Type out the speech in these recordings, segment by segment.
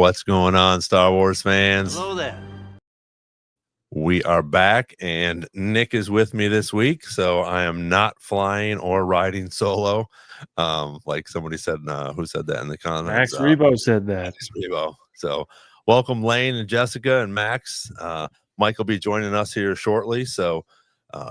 What's going on, Star Wars fans? Hello there. We are back, and Nick is with me this week, so I am not flying or riding solo. Like somebody said, who said that in the comments? Max Rebo said that. Max Rebo. So welcome, Lane and Jessica and Max. Mike will be joining us here shortly, so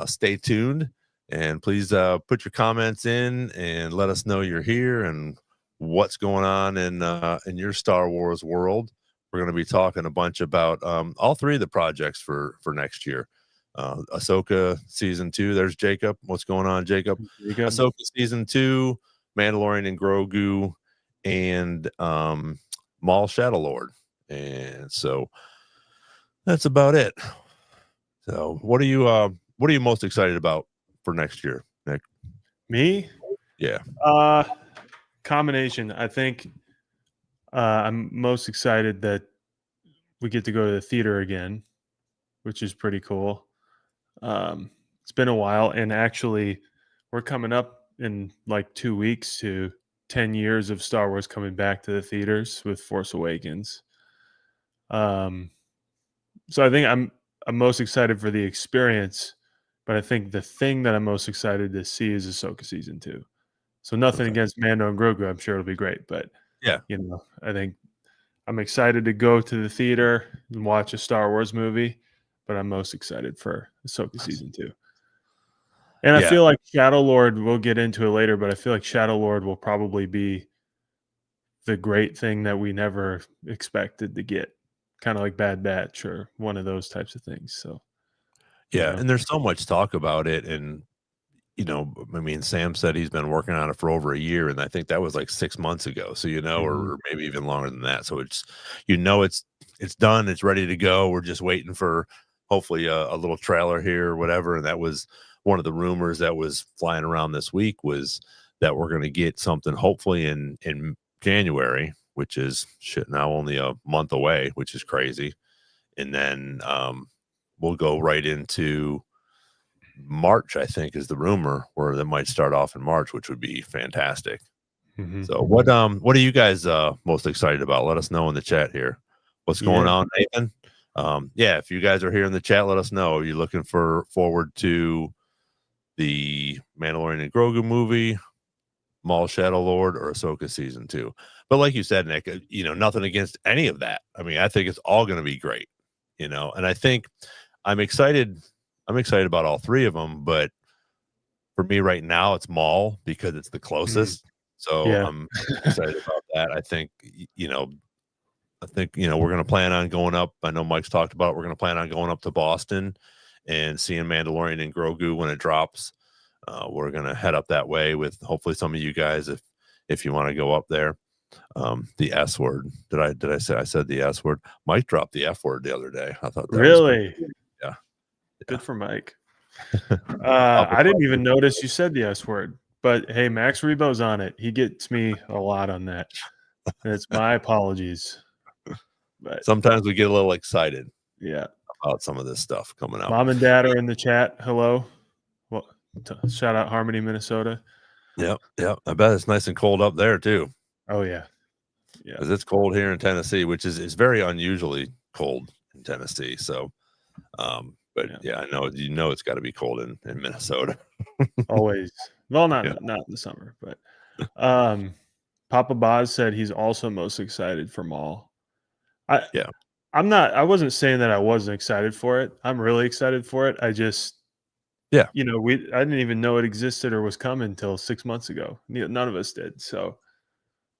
stay tuned, and please put your comments in and let us know you're here and what's going on in your Star Wars world. We're going to be talking a bunch about all three of the projects for next year. Ahsoka season 2. There's Jacob. What's going on, Jacob? Ahsoka season 2, Mandalorian and Grogu, and Maul Shadow Lord. And so that's about it. So what are you most excited about for next year, Nick? Me? Yeah. Combination. I think I'm most excited that we get to go to the theater again, which is pretty cool. It's been a while, and actually we're coming up in like 2 weeks to 10 years of Star Wars coming back to the theaters with Force Awakens. So I think I'm most excited for the experience, but I think the thing that I'm most excited to see is Ahsoka season 2. So nothing against Mando and Grogu. I'm sure it'll be great, but yeah, I think I'm excited to go to the theater and watch a Star Wars movie, but I'm most excited for Ahsoka season 2. And I feel like Shadow Lord, we'll get into it later, but I feel like Shadow Lord will probably be the great thing that we never expected to get, kind of like Bad Batch or one of those types of things. So, and there's so much talk about it, and I mean, Sam said he's been working on it for over a year, and I think that was like 6 months ago. So, or maybe even longer than that. So it's done. It's ready to go. We're just waiting for hopefully a little trailer here or whatever. And that was one of the rumors that was flying around this week, was that we're going to get something hopefully in January, which is now only a month away, which is crazy. And then we'll go right into March, I think, is the rumor, where they might start off in March, which would be fantastic. So what are you guys most excited about? Let us know in the chat here. What's going on, Nathan? If you guys are here in the chat, let us know. Are you looking forward to the Mandalorian and Grogu movie, Maul Shadow Lord, or Ahsoka season 2? But like you said, Nick, nothing against any of that. I mean, I think it's all going to be great, and I think I'm excited about all three of them, but for me right now, it's Maul because it's the closest. So I'm excited about that. I think, we're going to plan on going up. I know Mike's talked about it. We're going to plan on going up to Boston and seeing Mandalorian and Grogu when it drops. We're going to head up that way with hopefully some of you guys if you want to go up there. The S word. Did I say I said the S word? Mike dropped the F word the other day. I thought that really? Yeah. Good for Mike. I didn't even notice you said the S word, but hey, Max Rebo's on it. He gets me a lot on that. And it's my apologies. But sometimes we get a little excited. Yeah. About some of this stuff coming out. Mom and Dad are in the chat. Hello. Well, shout out Harmony, Minnesota. Yep. I bet it's nice and cold up there too. Oh yeah. Because it's cold here in Tennessee, which is very unusually cold in Tennessee. So but I know it's got to be cold in Minnesota. Always. Well, not in the summer, but Papa Boz said he's also most excited for Maul. I wasn't saying that I wasn't excited for it. I'm really excited for it. I just I didn't even know it existed or was coming until 6 months ago. None of us did. So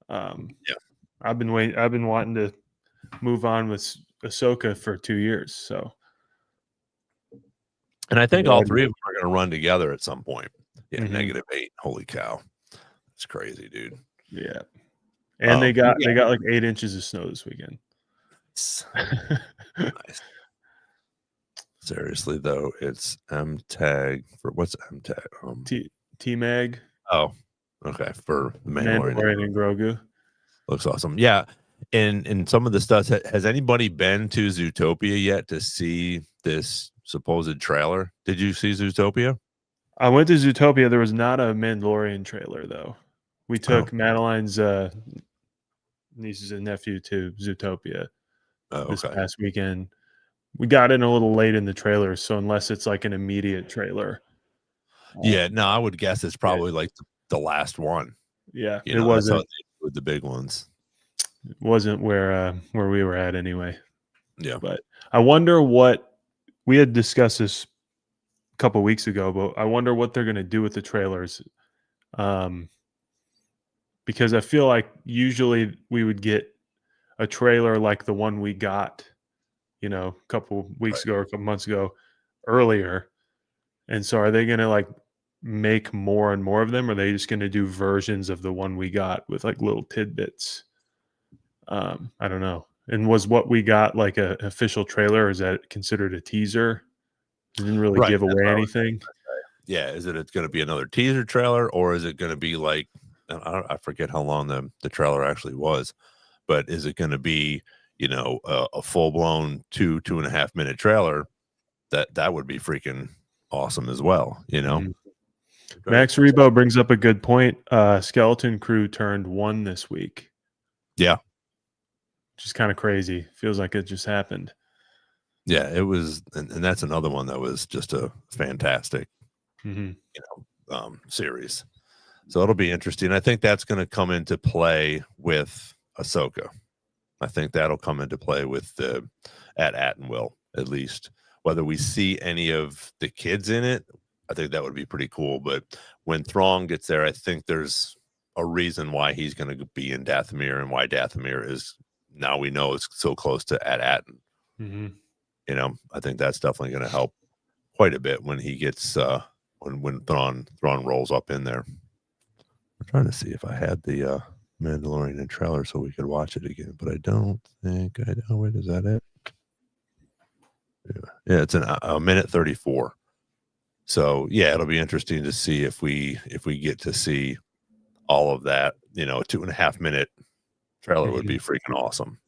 I've been wanting to move on with Ahsoka for 2 years. So and I think all three of them are going to run together at some point. Yeah, -8. Holy cow. That's crazy, dude. Yeah. And they got like 8 inches of snow this weekend. Nice. Seriously though, it's M tag for what's M tag? T Mag. Oh, okay. For the Mandalorian and Grogu. Looks awesome. Yeah. And some of the stuff, has anybody been to Zootopia yet to see this supposed trailer? Did you see Zootopia? I went to Zootopia. There was not a Mandalorian trailer though. We took Madeline's nieces and nephew to Zootopia this Okay. past weekend. We got in a little late in the trailer, so unless it's like an immediate trailer, Yeah, no, I would guess it's yeah, probably like the last one. yeah, You it know, that's how they wasn't do with the big ones. where we were at anyway. Yeah. But I wonder what we had discussed this a couple weeks ago, but I wonder what they're going to do with the trailers. Um, because I feel like usually we would get a trailer like the one we got, a couple weeks Right. ago or a couple months ago earlier. And so are they going to like make more and more of them? Or are they just going to do versions of the one we got with like little tidbits? I don't know. And was what we got like an official trailer? Or is that considered a teaser? It didn't really Right. give That's away what I was anything. Yeah, is it it's gonna be another teaser trailer, or is it gonna be like I forget how long the trailer actually was, but is it gonna be, a full-blown 2.5 minute trailer? That would be freaking awesome as well, you know? Mhm. I'm trying to Max Rebo brings up a good point. Skeleton Crew turned 1 this week, Yeah. which is kind of crazy. Feels like it just happened. Yeah, it was and that's another one that was just a fantastic, Hmm. series. So it'll be interesting. I think that's gonna come into play with Ahsoka. I think that'll come into play with the at Attenville, at least. Whether we see any of the kids in it, I think that would be pretty cool. But when Thrawn gets there, I think there's a reason why he's going to be in Dathomir and why Dathomir is now we know it's so close to at Atten. Hmm. I think that's definitely going to help quite a bit when he gets when Thrawn rolls up in there. I'm trying to see if I had the Mandalorian in trailer so we could watch it again, but I don't think I know. Wait, is that it? Yeah, it's a minute 34. So yeah, it'll be interesting to see if we get to see all of that. A 2.5 minute trailer would Hmm. be freaking awesome.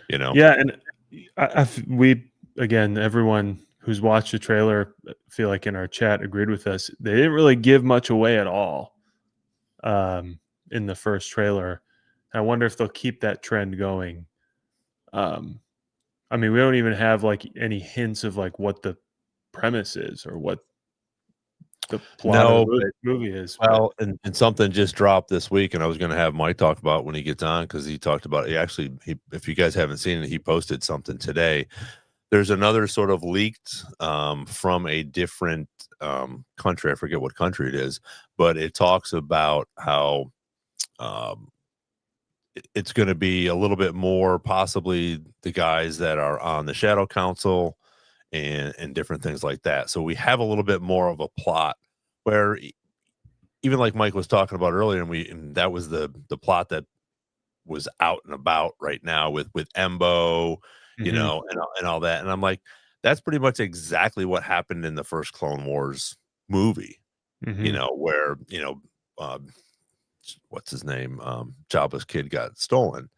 You know, Yeah, and we again, everyone who's watched the trailer, feel like in our chat agreed with us. They didn't really give much away at all um, in the first trailer. I wonder if they'll keep that trend going. Um, I mean, we don't even have like any hints of like what the premise is or what the plot of the no, but movie is. But well, and something just dropped this week, and I was going to have Mike talk about when he gets on because he talked about if you guys haven't seen it, he posted something today. There's another sort of leaked from a different country. I forget what country it is, but it talks about how um, it's going to be a little bit more possibly the guys that are on the Shadow Council and different things like that. So we have a little bit more of a plot where even like Mike was talking about earlier, and that was the plot that was out and about right now with Embo, Mhm, and all that. And I'm like, that's pretty much exactly what happened in the first Clone Wars movie, mhm. where, um, what's his name? Jabba's kid got stolen.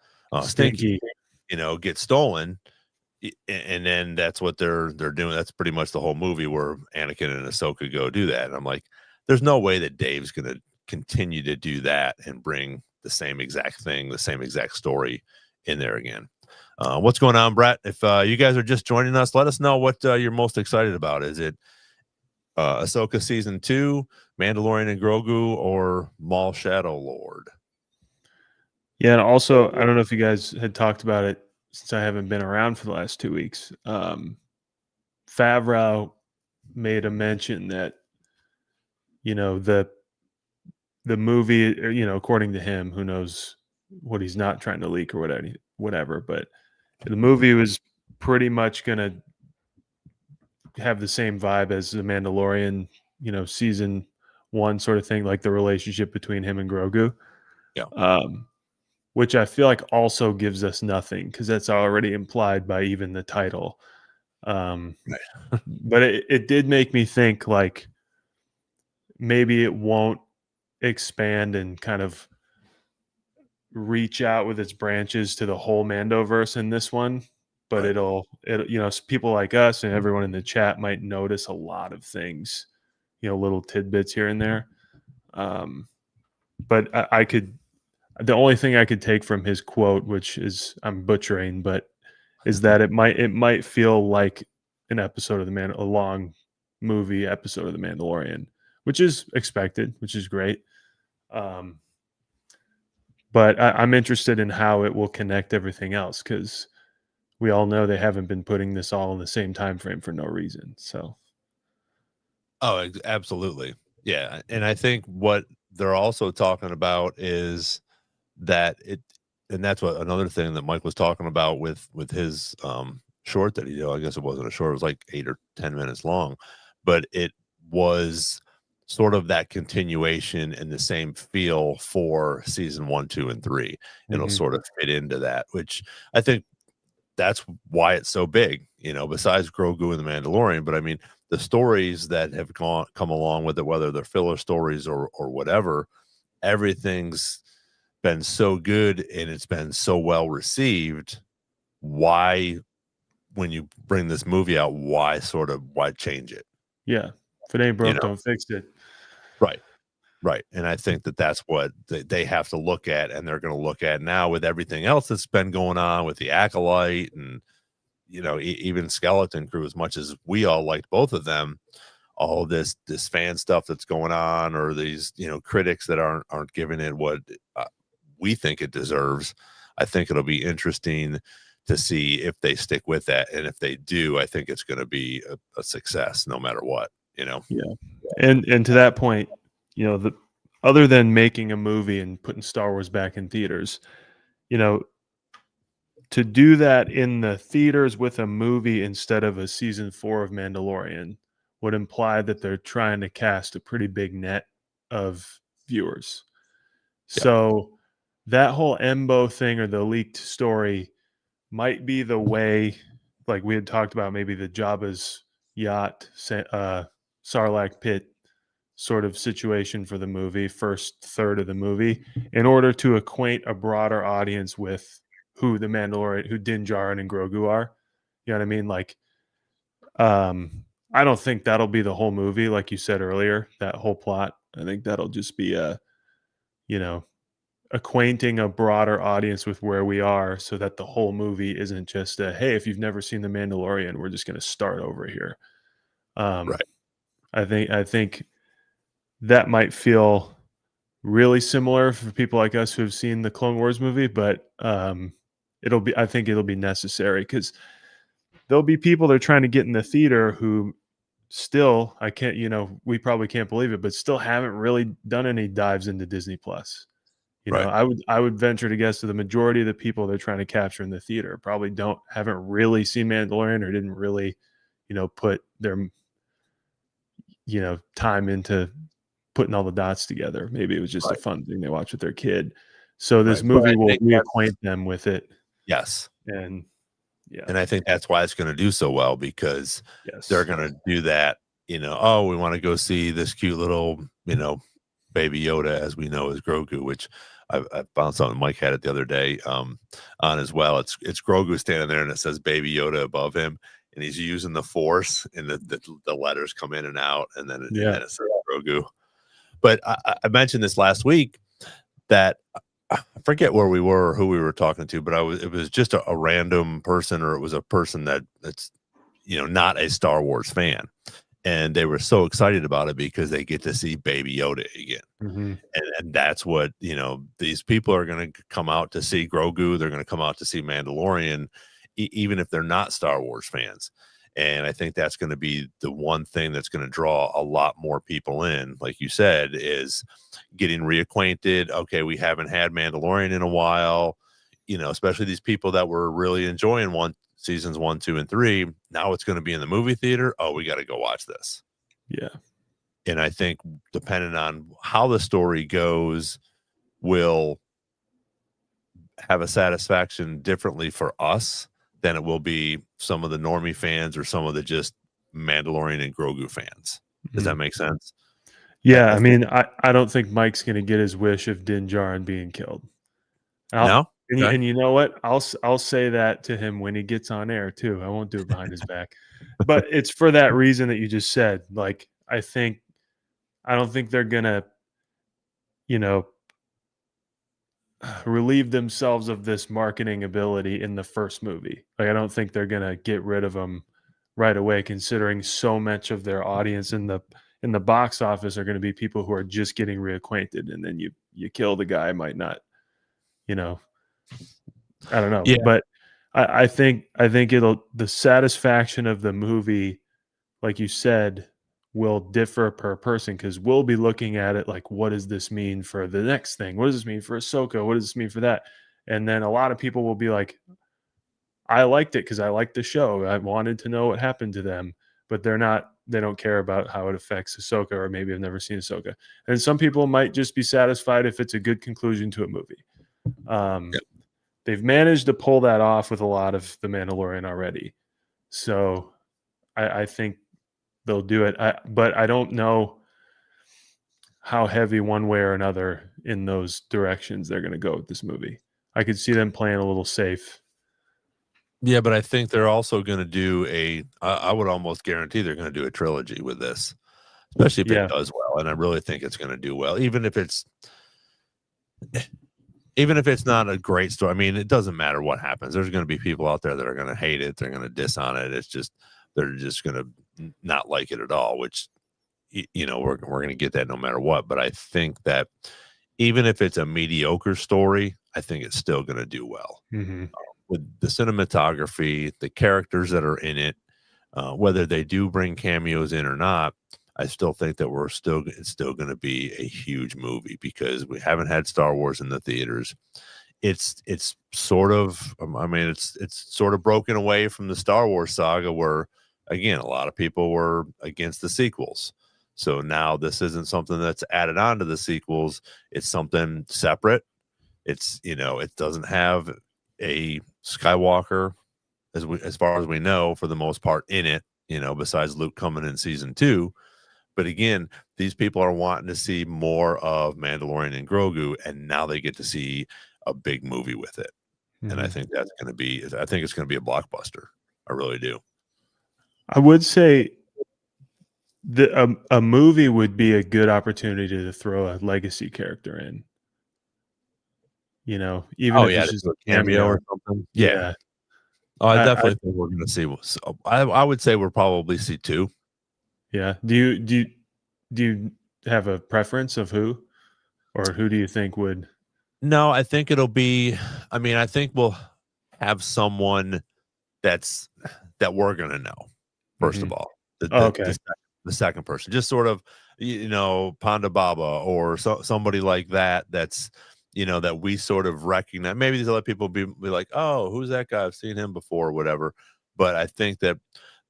Stinky, Stinky. gets stolen. And then that's what they're doing. That's pretty much the whole movie where Anakin and Ahsoka go do that. And I'm like, there's no way that Dave's gonna continue to do that and bring the same exact thing, the same exact story in there again. What's going on, Brett? If you guys are just joining us, let us know what you're most excited about. Is it Ahsoka season 2, Mandalorian and Grogu, or Maul Shadow Lord? Yeah, and also, I don't know if you guys had talked about it since I haven't been around for the last 2 weeks. Favreau made a mention that, the movie, or, according to him, who knows what he's not trying to leak or whatever, but the movie was pretty much gonna have the same vibe as The Mandalorian, season 1 sort of thing, like the relationship between him and Grogu. Yeah. Um, which I feel like also gives us nothing because that's already implied by even the title. Um, Right. but it did make me think like maybe it won't expand and kind of reach out with its branches to the whole Mandoverse in this one, but Right. people like us and everyone in the chat might notice a lot of things, little tidbits here and there. Um, but The only thing I could take from his quote, which is I'm butchering, but is that it might feel like an episode of a long movie episode of The Mandalorian, which is expected, which is great. Um, but I'm interested in how it will connect everything else because we all know they haven't been putting this all in the same time frame for no reason. So Oh, absolutely. Yeah, and I think what they're also talking about is that it and that's what another thing that Mike was talking about with his, short that he did. I guess it wasn't a short, it was like 8 or 10 minutes long, but it was sort of that continuation and the same feel for season 1, 2, and 3. It'll mhm. sort of fit into that, which I think that's why it's so big, besides Grogu and the Mandalorian. But I mean, the stories that have come along with it, whether they're filler stories or whatever, everything's been so good and it's been so well received. Why, when you bring this movie out, why change it? Yeah. If it ain't You broke, know? don't fix it. Right. Right. And I think that that's what they have to look at, and they're going to look at now with everything else that's been going on with the Acolyte and even Skeleton Crew. As much as we all liked both of them, all of this fan stuff that's going on, or these critics that aren't giving it what we think it deserves. I think it'll be interesting to see if they stick with that, and if they do, I think it's going to be a success no matter what. Yeah. And to that point, the other than making a movie and putting Star Wars back in theaters, you know, to do that in the theaters with a movie instead of a season 4 of Mandalorian would imply that they're trying to cast a pretty big net of viewers. Yep. So that whole Embo thing or the leaked story might be the way, like we had talked about, maybe the Jabba's yacht, Sarlacc pit sort of situation for the movie, first third of the movie, in order to acquaint a broader audience with who the Mandalorian, who Din Djarin and Grogu are. You know what I mean? Like, I don't think that'll be the whole movie, like you said earlier. That whole plot, I think that'll just be you know, acquainting a broader audience with where we are, so that the whole movie isn't just a hey, if you've never seen the Mandalorian, we're just going to start over here. Um, Right. I think that might feel really similar for people like us who have seen the Clone Wars movie, but I think it'll be necessary because there'll be people that are trying to get in the theater who still, I can't, we probably can't believe it, but still haven't really done any dives into Disney Plus. Right. I would venture to guess that the majority of the people they're trying to capture in the theater probably haven't really seen Mandalorian or didn't really, put their time into putting all the dots together. Maybe it was just a Right. fun thing they watched with their kid. So this Right. But I movie will think reacquaint that's them with it. yes. And yeah, And I think that's why it's going to do so well, because they're yes, going to do that. Oh, we want to go see this cute little, baby Yoda, as we know as Grogu, which I found something Mike had it the other day on as well. It's Grogu standing there and it says Baby Yoda above him, and he's using the Force, and the letters come in and out, and yeah, then it says Grogu. But I mentioned this last week that I forget where we were or who we were talking to, but it was just a random person, or it was a person that's not a Star Wars fan, and they were so excited about it because they get to see Baby Yoda again. hmm, And that's what, these people are going to come out to see Grogu. They're going to come out to see Mandalorian, even if they're not Star Wars fans. And I think that's going to be the one thing that's going to draw a lot more people in. Like you said, is getting reacquainted. Okay, we haven't had Mandalorian in a while, especially these people that were really enjoying seasons 1, 2, and 3. Now it's going to be in the movie theater. Oh, we got to go watch this. yeah, And I think depending on how the story goes, will have a satisfaction differently for us than it will be some of the normie fans or some of the just Mandalorian and Grogu fans. Does hmm, that make sense? yeah. I I think mean, I don't think Mike's going to get his wish of Din Djarin being killed. I'll, no. Okay. and you know what? I'll say that to him when he gets on air too. I won't do it behind his back, but it's for that reason that you just said. Like, I don't think they're gonna, you know, relieve themselves of this marketing ability in the first movie. Like, I don't think they're gonna get rid of them right away, considering so much of their audience in the box office are going to be people who are just getting reacquainted, and then you kill the guy, might not, you know, I don't know, Yeah, but I think it'll the satisfaction of the movie, like you said, will differ per person because we'll be looking at it like, what does this mean for the next thing? What does this mean for Ahsoka? What does this mean for that? And then a lot of people will be like, I liked it because I liked the show. I wanted to know what happened to them, but they don't care about how it affects Ahsoka, or maybe have never seen Ahsoka. And some people might just be satisfied if it's a good conclusion to a movie. Um, yeah, they've managed to pull that off with a lot of The Mandalorian already. So I think they'll do it. But I don't know how heavy one way or another in those directions they're going to go with this movie. I could see them playing a little safe. yeah, but I think they're also gonna do I would almost guarantee they're gonna do a trilogy with this, especially if it Yeah. does well, and I really think it's gonna do well, even if it's not a great story. I mean, it doesn't matter what happens. There's gonna be people out there that are gonna hate it, they're gonna diss on it. It's just they're just gonna not like it at all, which we're gonna get that no matter what. But I think that even if it's a mediocre story, I think it's still gonna do well. Hmm. With the cinematography, the characters that are in it, whether they do bring cameos in or not, I still think that it's still going to be a huge movie because we haven't had Star Wars in the theaters. It's sort of I mean it's sort of broken away from the Star Wars saga where again a lot of people were against the sequels. So now this isn't something that's added on to the sequels. It's something separate. It doesn't have a Skywalker as far as we know for the most part in it, besides Luke coming in season 2. But again, these people are wanting to see more of Mandalorian and Grogu, and now they get to see a big movie with it. And Hmm. I think it's gonna be a blockbuster. I really do. I would say a movie would be a good opportunity to throw a legacy character in, even Oh if yeah, it's to just do a a cameo cameo. or something. Yeah. Yeah. Oh, I I definitely think we're gonna see so I would say we'll probably see 2. Yeah. Do you have a preference of who, or who do you think would? No, I think it'll be I mean, I think we'll have someone that's that we're gonna know, first of Mhm. all. Oh, okay. The second person, just sort of, Ponda Baba or somebody like that that's, that we sort of recognize. Maybe these other people be like, "Oh, who's that guy? I've seen him before," or whatever. But I think that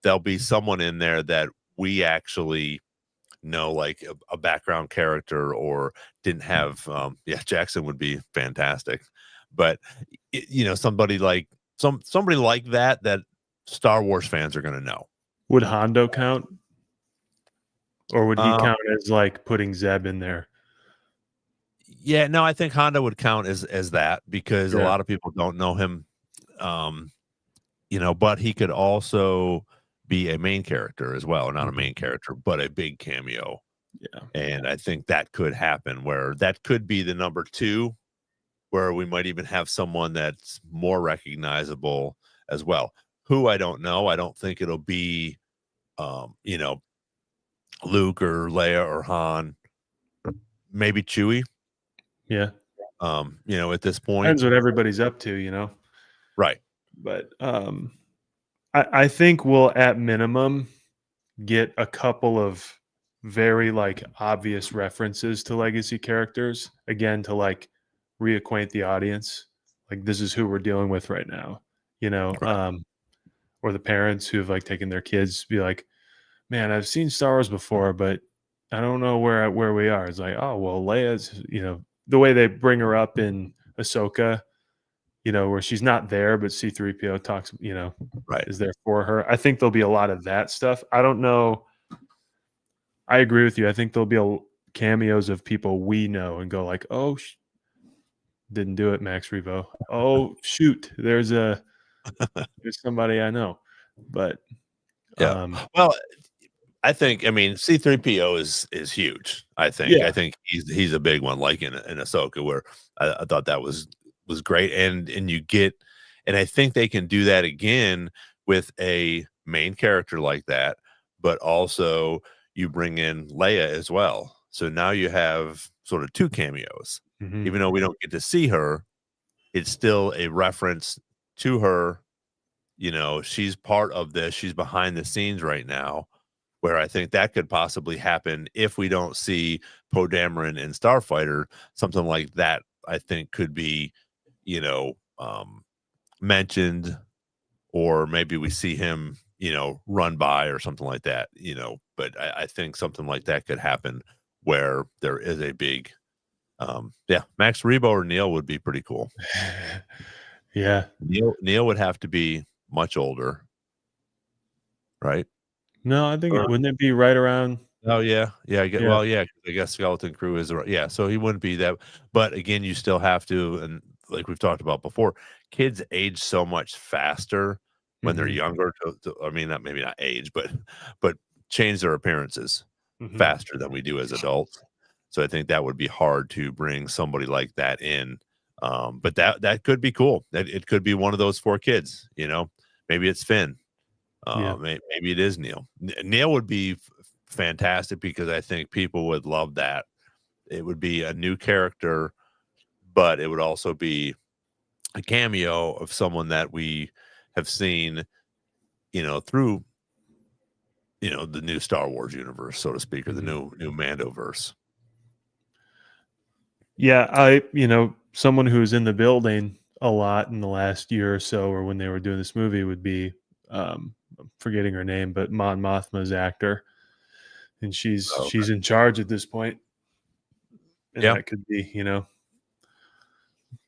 there'll be someone in there that we actually know, like a background character or didn't have, yeah, Jackson would be fantastic. But somebody like that Star Wars fans are gonna know. Would Hondo count, or would he Um, count as, like, putting Zeb in there? yeah, no, I think Honda would count as that because a Yeah. lot of people don't know him, um, but he could also be a main character as well, or not a Mhm. main character, but a big cameo. Yeah. And I think that could happen where that could be the number 2, where we might even have someone that's more recognizable as well. Who I don't know. I don't think it'll be, um, you know, Luke or Leia or Han, maybe Chewie, Yeah. at this point. Depends what everybody's up to. Right. But, I think we'll, at minimum, get a couple of very, like, obvious references to legacy characters, again, to, like, reacquaint the audience. Like, this is who we're dealing with right now, you know? Right. Or the parents who have, like, taken their kids, be like, "Man, I've seen Star Wars before, but I don't know where we are." It's like, "Oh, well, Leia's," the way they bring her up in Ahsoka, where she's not there, but C-3PO talks, Right. is there for her. I think there'll be a lot of that stuff. I don't know. I agree with you. I think there'll be cameos of people we know and go like, "Oh, didn't do it, Max Revo. Oh, shoot, there's somebody I know." But Yeah. um, Well, I think, I mean, C-3PO is huge. I Yeah. think he's a big one, like in Ahsoka, where I thought that was great, and you get, and I think they can do that again with a main character like that, but also you bring in Leia as well. So now you have sort of 2 cameos. Mhm. Even though we don't get to see her, it's still a reference to her. She's part of this. She's behind the scenes right now, where I think that could possibly happen if we don't see Poe Dameron in Starfighter. Something like that, I think, could be, you know, um, mentioned, or maybe we see him, run by or something like that. But I think something like that could happen where there is a big, yeah, Max Rebo or Neil would be pretty cool. Yeah. Neil would have to be much older, right? No, I think wouldn't it be right around. Oh, yeah. Yeah, I get, Yeah. well, yeah, 'cause I guess Skeleton Crew is ar yeah, so he wouldn't be that, but again, you still have to, and like we've talked about before, kids age so much faster when they're Mhm. younger I mean, not, maybe not age, but change their appearances Mhm. faster than we do as adults. So I think that would be hard to bring somebody like that in, but that could be cool. That it could be one of those 4 kids, Maybe it's Finn. Yeah. Maybe it is Neil. Neil would be fantastic because I think people would love that. It would be a new character, but it would also be a cameo of someone that we have seen, through, the new Star Wars universe, so to speak, or the Mhm. new Mandoverse. Yeah, someone who's in the building a lot in the last year or so, or when they were doing this movie, would be, I'm forgetting her name, but Mon Mothma's actor, and Oh, she's in charge at this point, and yeah, that could be,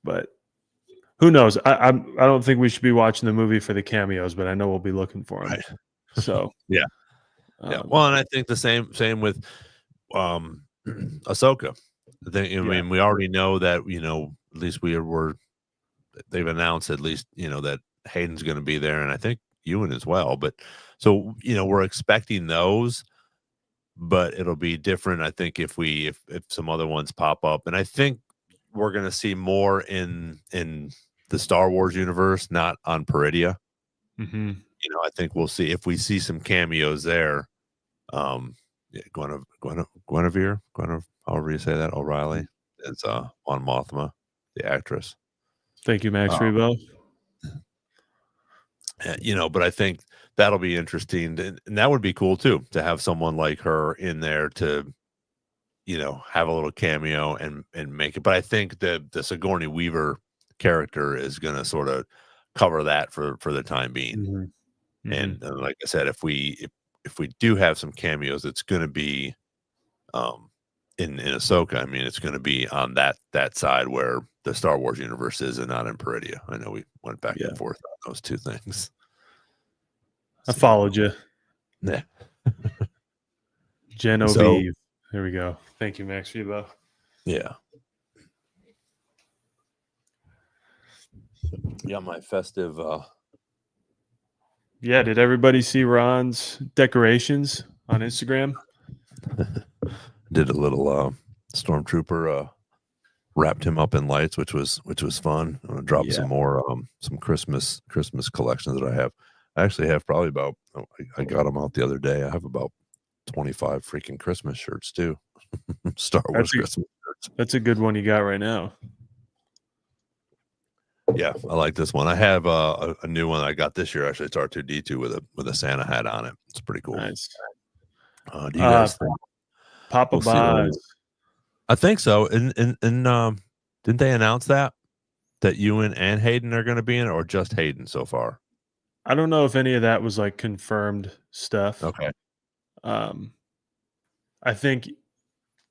but who knows? I don't think we should be watching the movie for the cameos, but I know we'll be looking for them. right. So, Yeah, yeah. um, Well, and I think the same with um Ahsoka. I yeah. mean, we already know that, at least were they've announced, at least, that Hayden's going to be there, and I think Ewan as well. But so, we're expecting those, but it'll be different, I think, if some other ones pop up, and I think we're going to see more in the Star Wars universe, not on Peridia. Mhm. I think we'll see if we see some cameos there. Yeah, Guinevere, however you say that, O'Reilly is on Mothma, the actress. Thank you, Max Uh, Rebo. but I think that'll be interesting, and that would be cool too, to have someone like her in there to, have a little cameo and make it. But I think the Sigourney Weaver character is going to sort of cover that for the time being. Mhm. Mhm. And like I said, if we do have some cameos, it's going to be um in Ahsoka. I mean, it's going to be on that side where the Star Wars universe is, and not in Peridia. I know we went back Yeah. and forth on those two things. I So followed you. yeah. So Genevieve. There we go. Thank you, Max Rebo. yeah. Yeah, my festive Yeah, did everybody see Ron's decorations on Instagram? did a little stormtrooper wrapped him up in lights, which was fun. I'm gonna drop Yeah. some more some Christmas collections that I have. I actually have probably about, I got them out the other day. I have about 25 freaking Christmas shirts too. Star Wars That's a Christmas shirts. that's a good one you got right now. Yeah, I like this one. I have a new one I got this year. Actually, it's R2D2 with a Santa hat on it. It's pretty cool. Nice. Do you Uh guys think Papa we'll see? Boz. I think so. And didn't they announce that Ewan and Hayden are going to be in it, or just Hayden so far? I don't know if any of that was like confirmed stuff. Okay. Um I think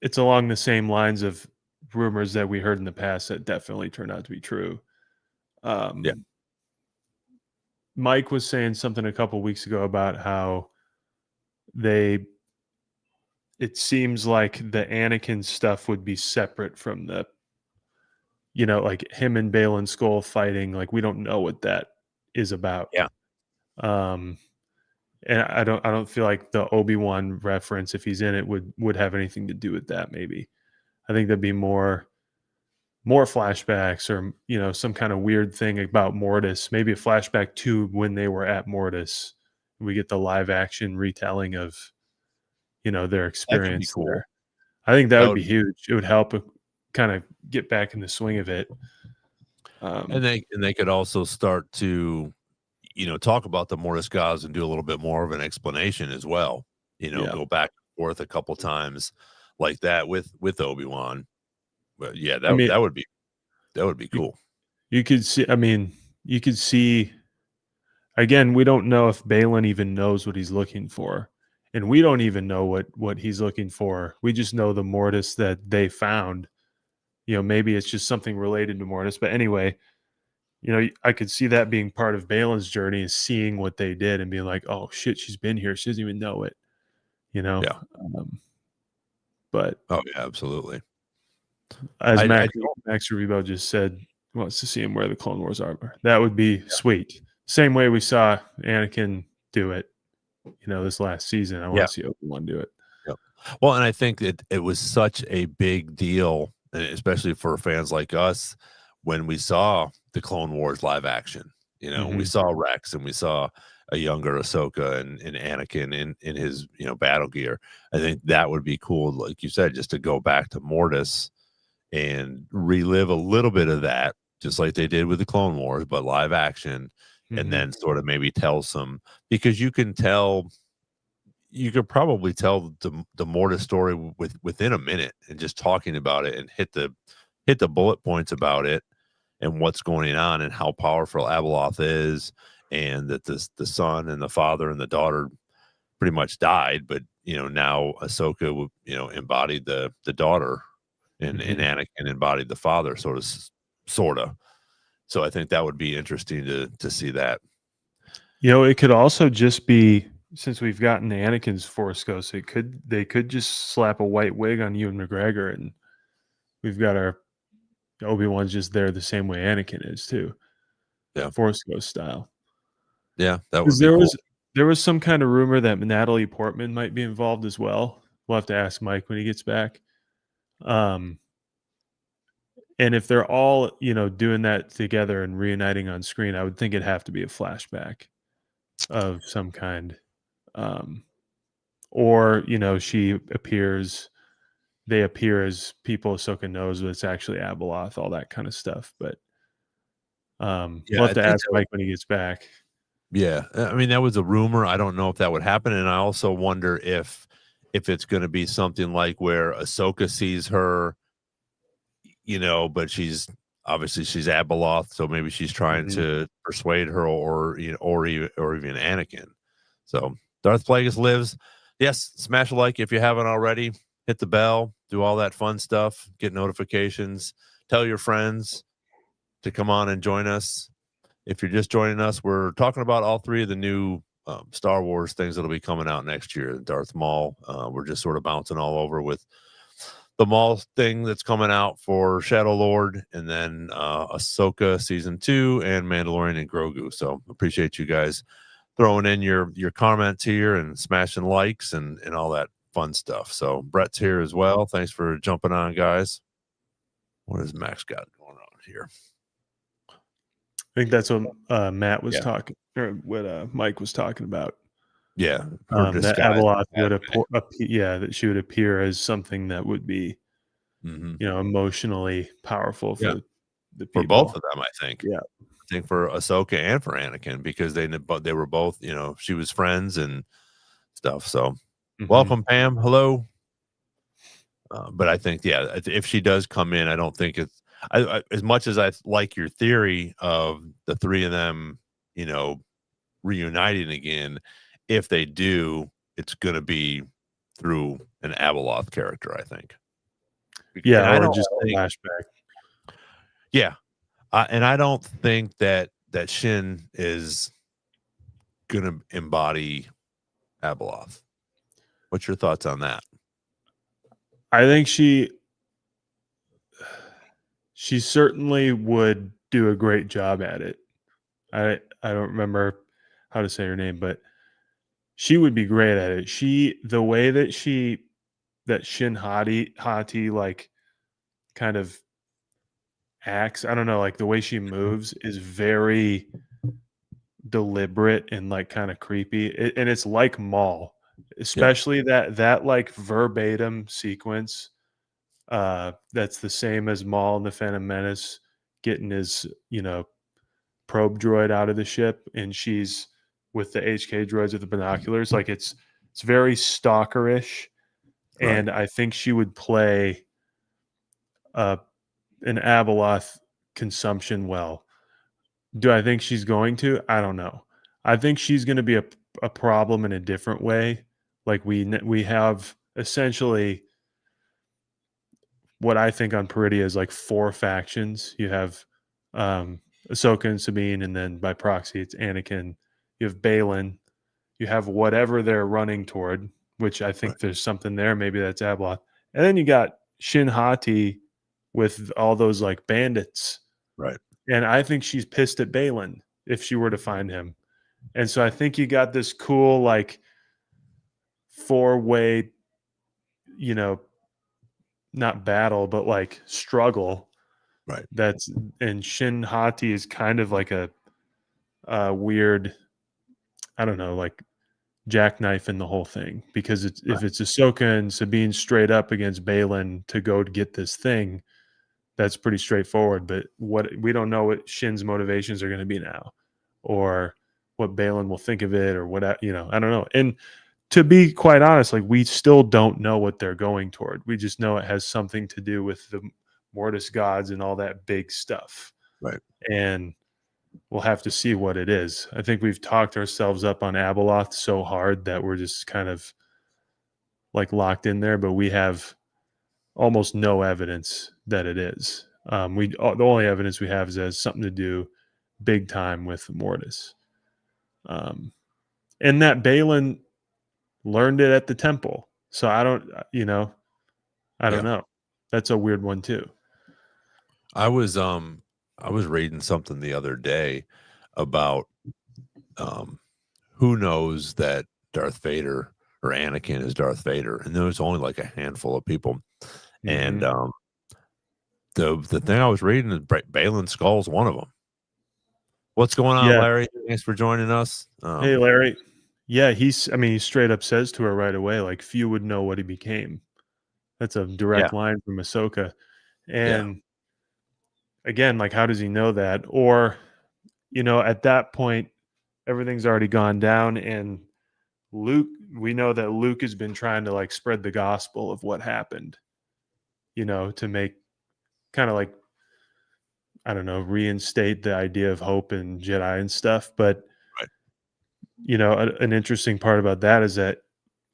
it's along the same lines of rumors that we heard in the past that definitely turned out to be true. Yeah. Um Mike was saying something a couple weeks ago about how they it seems like the Anakin stuff would be separate from the, like him and Bale and Skull fighting. Like we don't know what that is about. Yeah. Um, And I don't feel like the Obi-Wan reference, if he's in it, would have anything to do with that. Maybe I think there'd be more flashbacks, or some kind of weird thing about Mortis. Maybe a flashback to when they were at Mortis. We get the live action retelling of their That could be experience cool. there. I think that That would would be be, huge. It would help kind of get back in the swing of it. and Um, they could also start to, talk about the Mortis gods and do a little bit more of an explanation as well. yeah, Go back and forth a couple times like that with Obi-Wan. But yeah, I mean, that would be you, cool. you could see. I mean, you could see. Again, we don't know if Balin even knows what he's looking for, and we don't even know what he's looking for. We just know the Mortis that they found. Maybe it's just something related to Mortis. But anyway, I could see that being part of Balin's journey, is seeing what they did and being like, "Oh shit, she's been here. She doesn't even know it." You know. Yeah. Um, but Oh yeah, absolutely. as I Max Rebo just said, he wants to see him wear the Clone Wars armor. That would be sweet. Same way we saw Anakin do it. This last season, I want Yeah. to see Obi-Wan do it. Yep. Well, and I think that it was such a big deal, especially for fans like us, when we saw the Clone Wars live action. We Mhm, saw Rex and we saw a younger Ahsoka and Anakin in his battle gear. I think that would be cool, like you said, just to go back to Mortis and relive a little bit of that, just like they did with the Clone Wars, but live action, and mhm, then sort of maybe tell some, because you could probably tell the Mortis story within a minute, and just talking about it and hit the bullet points about it and what's going on and how powerful Abeloth is, and that the son and the father and the daughter pretty much died, but now Ahsoka embodied the daughter, and mhm. Anakin embodied the father, sorta. So I think that would be interesting to see that. It could also just be, since we've gotten Anakin's Force Ghost, they could just slap a white wig on Ewan McGregor, and we've got our Obi-Wan's just there the same way Anakin is too, Yeah, Force Ghost style. yeah, that would 'Cause be cool. there was some kind of rumor that Natalie Portman might be involved as well. We'll have to ask Mike when he gets back. Um, and if they're all, doing that together and reuniting on screen, I would think it'd have to be a flashback of some kind. Um, or, she appears they appear as people Ahsoka knows, but it's actually Abeloth, all that kind of stuff. But Yeah, we'll have I to think ask Mike when he gets back. Yeah, I mean, that was a rumor. I don't know if that would happen, and I also wonder if it's gonna be something like where Ahsoka sees her, but she's Abeloth, so maybe she's trying Mhm. to persuade her, or even Anakin. So Darth Plagueis lives. Yes, smash a like if you haven't already. Hit the bell, do all that fun stuff, get notifications, tell your friends to come on and join us. If you're just joining us, we're talking about all three of the new Star Wars things that'll be coming out next year. Darth Maul. We're just sort of bouncing all over with the Maul thing that's coming out for Shadow Lord, and then Ahsoka season 2 and Mandalorian and Grogu. So appreciate you guys throwing in your comments here and smashing likes and all that fun stuff. So Brett's here as well. Thanks for jumping on, guys. What has Max got going on here? I think that's what Matt was Yeah, talking, or what Mike was talking about. yeah. Her That disguise. Abeloth would yeah, that she would appear as something that would be, Hmm. emotionally powerful Yeah. for the For both people. of them, I think. Yeah. I think for Ahsoka and for Anakin, because they were both, she was friends and stuff. So, Hmm. welcome, Pam. Hello. But I think, yeah, if she does come in, I don't think it's as much as I like your theory of the three of them, you know, reuniting again. If they do, it's going to be through an Abeloth character, I think. And Yeah, I or don't just a think, flashback. yeah, and I don't think that Shin is gonna embody Abeloth. What's your thoughts on that? I think she certainly would do a great job at it. I don't remember how to say her name, but She would be great at it. The way that Hati like kind of acts, I don't know, like the way she moves is very deliberate and like kind of creepy. And it's like Maul, Yeah, especially that like verbatim sequence. That's the same as Maul in the Phantom Menace getting his, probe droid out of the ship, and she's with the HK droids with the binoculars. Like it's very stalkerish, right, and I think she would play uh, an Abeloth consumption well. Do I think she's going to? I don't know. I think she's going to be a problem in a different way. Like we have essentially what I think on Peridia is like four factions. You have Ahsoka and Sabine, and then by proxy it's Anakin. You have Balin. You have whatever they're running toward, which I right, think there's something there. Maybe that's Abeloth. And then you got Shin Hati with all those like bandits. right, And I think she's pissed at Balin if she were to find him. And so I think you got this cool like four-way, you know, not battle, but like struggle. right, That's and Shin Hati is kind of like a weird, I don't know, like jackknife in the whole thing because if right, it's Ahsoka and Sabine straight up against Balin to go to get this thing, that's pretty straightforward. But what we don't know what Shin's motivations are going to be now, or what Balin will think of it, or what I don't know. And to be quite honest, like we still don't know what they're going toward. We just know it has something to do with the Mortis gods and all that big stuff. right. And we'll have to see what it is. I think we've talked ourselves up on Abeloth so hard that we're just kind of like locked in there, but we have almost no evidence that it is. The only evidence we have is that it has something to do big time with Mortis, um, and that Balin learned it at the temple. So I don't Yeah. know. That's a weird one too. I was I was reading something the other day about um who knows that Darth Vader or Anakin is Darth Vader, and there's only like a handful of people. And Hmm. the thing I was reading is Balin Skull's one of them. What's going on, Yeah. Larry? Thanks for joining us. Hey, Larry. Yeah, I mean, he straight up says to her right away, like, few would know what he became. That's a Yeah, direct line from Ahsoka. yeah, And again, like, how does he know that? Or, at that point, everything's already gone down. And Luke, we know that Luke has been trying to like spread the gospel of what happened, to make kind of like, I don't know, reinstate the idea of hope and Jedi and stuff. But, right, an interesting part about that is that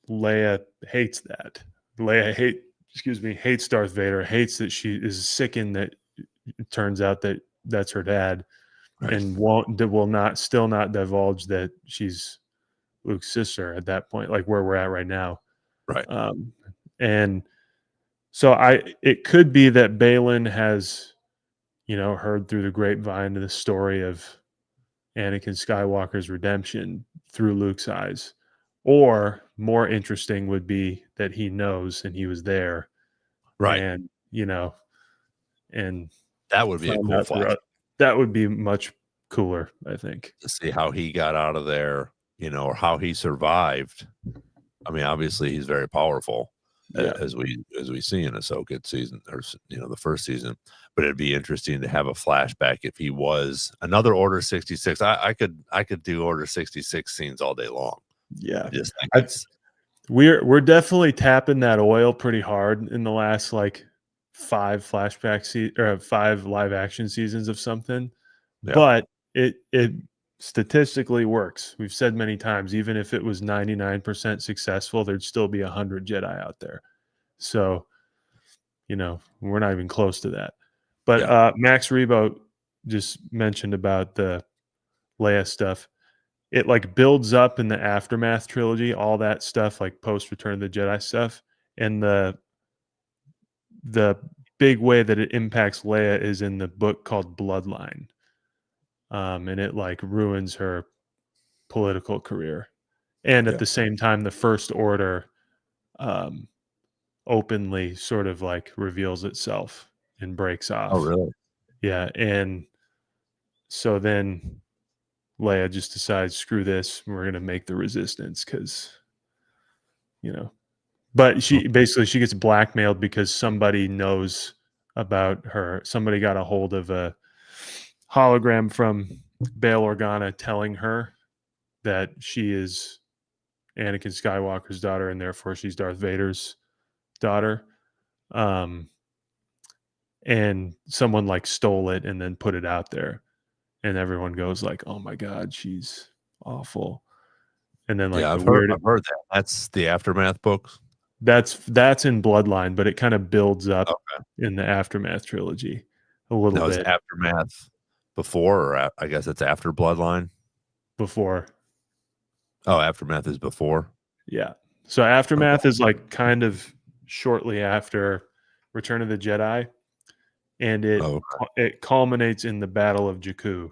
Leia hates that. Hates Darth Vader, hates that she is sickened that it turns out that that's her dad, right, and will not still not divulge that she's Luke's sister at that point, like where we're at right now. right, Um, and so it could be that Balin has, heard through the grapevine the story of Anakin Skywalker's redemption through Luke's eyes. Or more interesting would be that he knows and he was there right. and, and That would be a found cool out through flash that would be much cooler, I think. to see how he got out of there, or how he survived. I mean, obviously, he's very powerful, Yeah. as we see in Ahsoka season, or the first season. But it'd be interesting to have a flashback if he was another Order 66. I could do Order 66 scenes all day long. Yeah. I just think I, it's we're definitely tapping that oil pretty hard in the last like five live action seasons of something, yeah, but it statistically works. We've said many times, even if it was 99% successful, there'd still be 100 Jedi out there. So, we're not even close to that. But yeah, Max Rebo just mentioned about the Leia stuff. It like builds up in the Aftermath trilogy, all that stuff, like post Return of the Jedi stuff. And the big way that it impacts Leia is in the book called Bloodline. And it like ruins her political career. And at Yeah. the same time, the First Order um, openly sort of like reveals itself and breaks Oh, off. really? Yeah, and so then Leia just decides, screw this, we're gonna make the resistance because you know. But Oh, she gets blackmailed because somebody knows about her. Somebody got a hold of a hologram from Bail Organa telling her that she is Anakin Skywalker's daughter and therefore she's Darth Vader's daughter. Um, and someone like stole it and then put it out there, and everyone goes like, "Oh my god, she's awful." And then like yeah, the I've weird heard that. That's the Aftermath books? that's in Bloodline, but it kind of builds up Okay. in the Aftermath trilogy a little Now is bit Aftermath before or I guess it's after Bloodline? before. Oh, Aftermath is before? Yeah. So Okay. Aftermath is like kind of shortly after Return of the Jedi, and Oh, it culminates in the Battle of Jakku,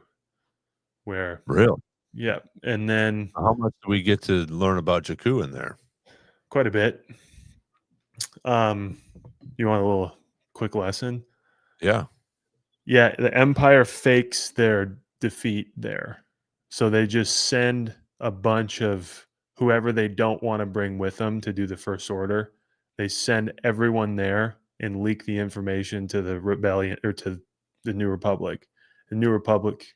where really? yeah, and then How much do we get to learn about Jakku in there? quite a bit. Um, you want a little quick lesson? Yeah. Yeah, the Empire fakes their defeat there. So they just send a bunch of whoever they don't want to bring with them to do the First Order. They send everyone there and leak the information to the rebellion or to the New Republic. The New Republic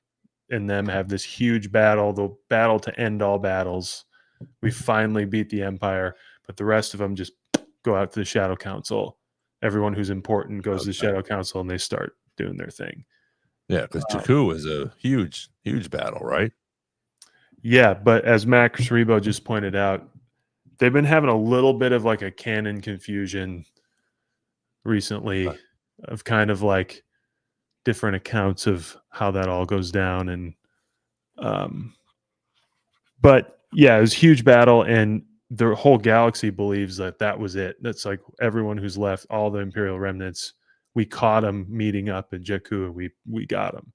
and them have this huge battle, the battle to end all battles. We finally beat the Empire, but the rest of them just go out to the Shadow Council. Everyone who's important goes to the Okay. Shadow Council and they start doing their thing. Yeah, because Um, Jakku is a huge, huge battle, right? yeah, but as Max Rebo just pointed out, they've been having a little bit of like a canon confusion recently of kind of like different accounts of how that all goes down. And um, but yeah, it was a huge battle, and the whole galaxy believes that that was it. That's like everyone who's left, all the Imperial remnants. We caught them meeting up in Jakku, and we got them,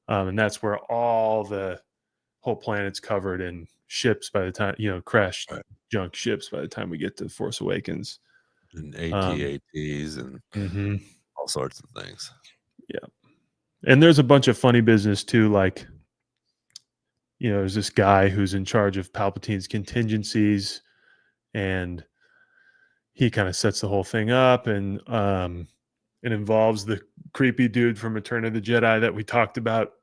and that's where all the whole planet's covered in ships by the time crashed Right. junk ships by the time we get to Force Awakens. And Um, AT-ATs and mhm, all sorts of things. yeah, and there's a bunch of funny business too, like there's this guy who's in charge of Palpatine's contingencies, and he kind of sets the whole thing up, and it involves the creepy dude from Return of the Jedi that we talked about.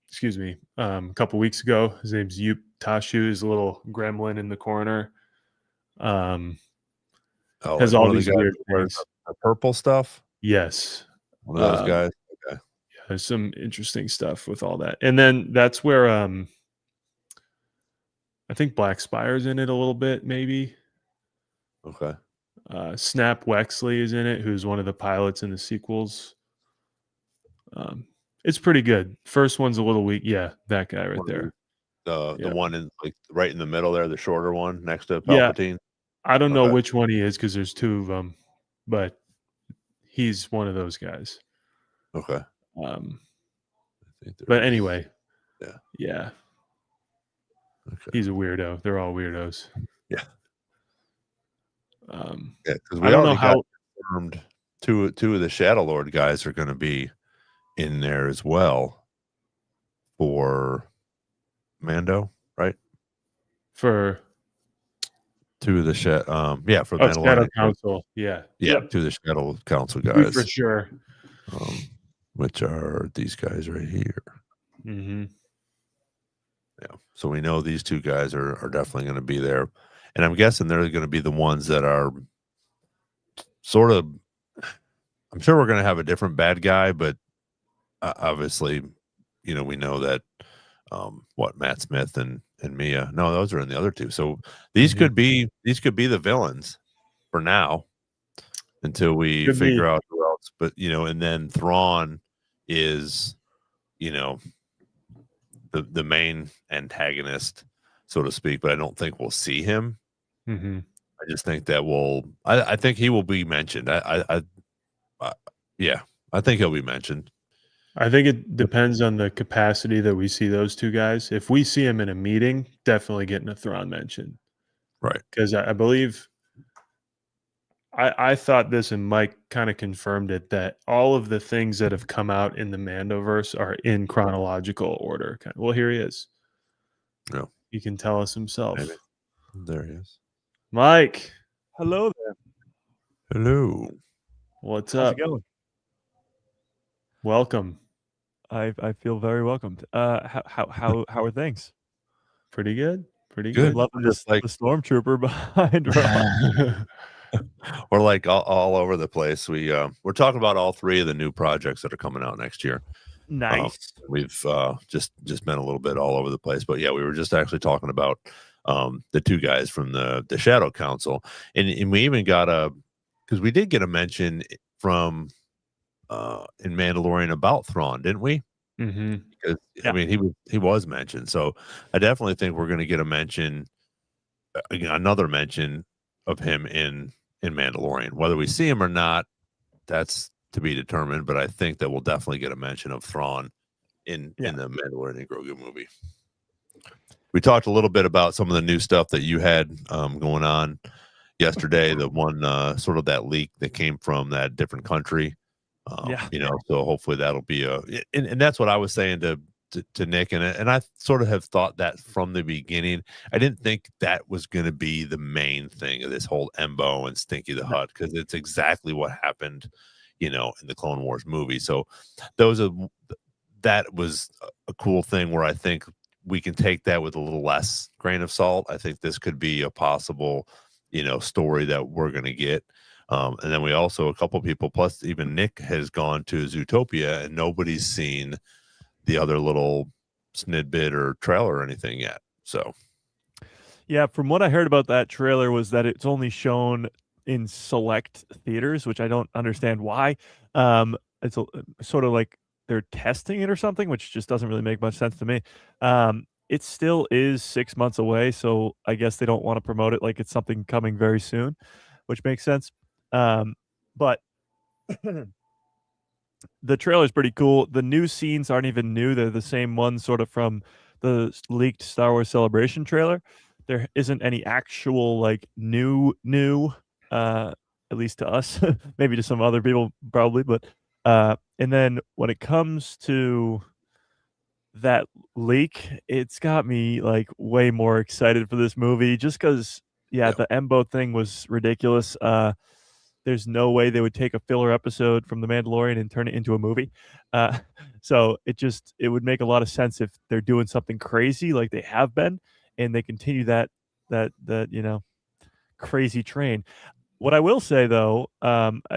Excuse me, a couple weeks ago. His name's Yup Tashu. He's a little gremlin in the corner. Um, Oh, has like all one of the these guys weird that wears things. the purple stuff? Yes, One of those um, guys? Okay. there's some interesting stuff with all that, and then that's where I think Black Spire's in it a little bit, maybe. Okay. Snap Wexley is in it, who's one of the pilots in the sequels. Um, it's pretty good. First one's a little weak. Yeah, that guy right One of there. the Yeah. one in, like, right in the middle there, the shorter one next to Yeah. Palpatine? I don't know Okay. which one he is because there's two of them, but he's one of those guys. Okay. Um, I think there but is. anyway, Yeah. yeah, Okay. he's a weirdo. They're all weirdos. Yeah. Um, Yeah, because I we don't know already got how confirmed two of the Shadow Lord guys are gonna be in there as well for Mando, right? for Two of the yeah, for the Shadow Mandalorian Grogu. Council. Yeah. Yeah, Yep. two of the Shadow Council Two for guys, sure. um, which are these guys right here. Hmm. Yeah, so we know these two guys are definitely gonna be there, and I'm guessing they're gonna be the ones that are sort of I'm sure we're gonna have a different bad guy, but, obviously, we know that, what, Matt Smith and Mia no, those are in the other 2, so Hmm. these could be the villains for now until we Could figure be. out who else, but, and then Thrawn is, you know, the main antagonist, so to speak, but I don't think we'll see him. Hmm. I just think that I think he will be mentioned. I yeah, I think he'll be mentioned. I think it depends on the capacity that we see those two guys. If we see him in a meeting, definitely getting a Thrawn mention. Right. Because I believe I thought this, and Mike kind of confirmed it, that all of the things that have come out in the Mandoverse are in chronological order. Well, here he is. No, He can tell us maybe. himself. There he is. Mike, Hello there. Hello. what's How's up? it going? Welcome. I feel very welcomed. How are things? Pretty good. Pretty Good. good. Loving Just this like the stormtrooper behind Rob. we're like all over the place. We're talking about all three of the new projects that are coming out next year. Nice. We've just been a little bit all over the place, but yeah, we were just actually talking about the two guys from the Shadow Council, and we even got because we did get a mention from in Mandalorian about Thrawn, didn't we? Mm-hmm. Because I Yeah. mean he was mentioned, so I definitely think we're going to get a mention, again, another mention of him in Mandalorian. Whether we see him or not, that's to be determined. But I think that we'll definitely get a mention of Thrawn in the Mandalorian Grogu movie. We talked a little bit about some of the new stuff that you had going on yesterday. The one sort of that leak that came from that different country. Yeah. You know, so hopefully that'll be and that's what I was saying to Nick, and I sort of have thought that from the beginning. I didn't think that was going to be the main thing of this whole Embo and Stinky the Hut, because it's exactly what happened, you know, in the Clone Wars movie. So that was a cool thing where I think we can take that with a little less grain of salt. I think this could be a possible, you know, story that we're going to get. And then we also, a couple people, plus even Nick, has gone to Zootopia, and nobody's seen the other little snidbit or trailer or anything yet. So Yeah, from what I heard about that trailer was that it's only shown in select theaters, which I don't understand why. It's sort of like they're testing it or something, which just doesn't really make much sense to me. It still is 6 months away, so I guess they don't want to promote it like it's something coming very soon, which makes sense. But the trailer is pretty cool. The new scenes aren't even new. They're the same ones sort of from the leaked Star Wars Celebration trailer. There isn't any actual like new at least to us, maybe to some other people probably, but and then when it comes to that leak, it's got me like way more excited for this movie just cuz yeah, yeah, the Embo thing was ridiculous. There's no way they would take a filler episode from The Mandalorian and turn it into a movie. Uh, so it would make a lot of sense if they're doing something crazy like they have been, and they continue that you know crazy train. What I will say though,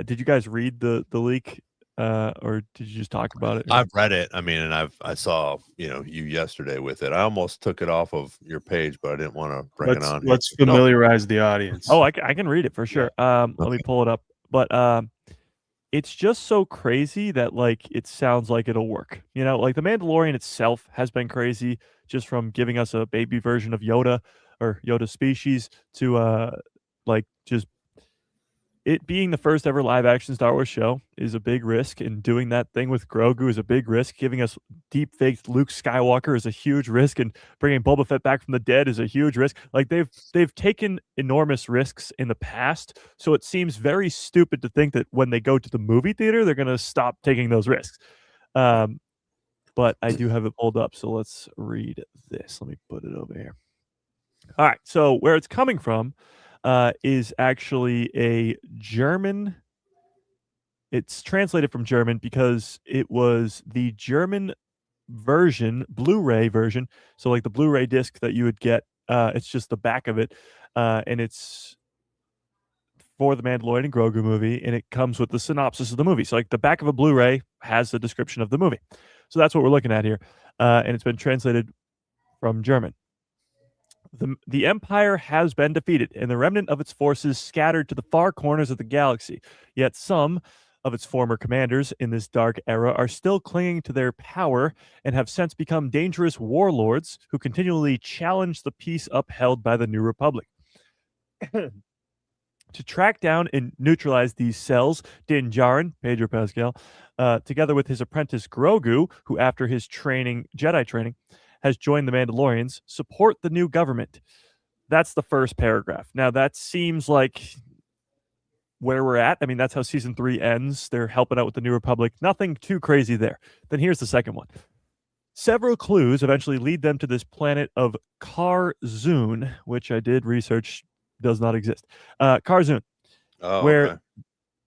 did you guys read the leak, or did you just talk about it? Or? I've read it. I mean, and I saw, you know, you yesterday with it. I almost took it off of your page, but I didn't want to bring it on here. Let's familiarize the audience. Oh, I can read it for sure. Yeah. Let me pull it up. But it's just so crazy that like it sounds like it'll work. You know, like The Mandalorian itself has been crazy just from giving us a baby version of Yoda or Yoda species to like just it being the first ever live action Star Wars show is a big risk, and doing that thing with Grogu is a big risk. Giving us deep faked Luke Skywalker is a huge risk, and bringing Boba Fett back from the dead is a huge risk. Like they've taken enormous risks in the past, so it seems very stupid to think that when they go to the movie theater, they're going to stop taking those risks. But I do have it pulled up, so let's read this. Let me put it over here. All right, so where it's coming from is actually a German. It's translated from German because it was the German version, Blu-ray version. So like the Blu-ray disc that you would get, it's just the back of it, and it's for the Mandalorian Grogu movie, and it comes with the synopsis of the movie. So like the back of a Blu-ray has the description of the movie. So that's what we're looking at here, and it's been translated from German. The Empire has been defeated, and the remnant of its forces scattered to the far corners of the galaxy. Yet some of its former commanders in this dark era are still clinging to their power and have since become dangerous warlords who continually challenge the peace upheld by the New Republic. To track down and neutralize these cells, Din Djarin, Pedro Pascal, together with his apprentice Grogu, who after his Jedi training, has joined the Mandalorians, support the new government. that's the first paragraph. Now that seems like where we're at. I mean, that's how season 3 ends. They're helping out with the New Republic. Nothing too crazy there. Then here's the second one. Several clues eventually lead them to this planet of Karzun, which I did research does not exist. Karzun, where okay.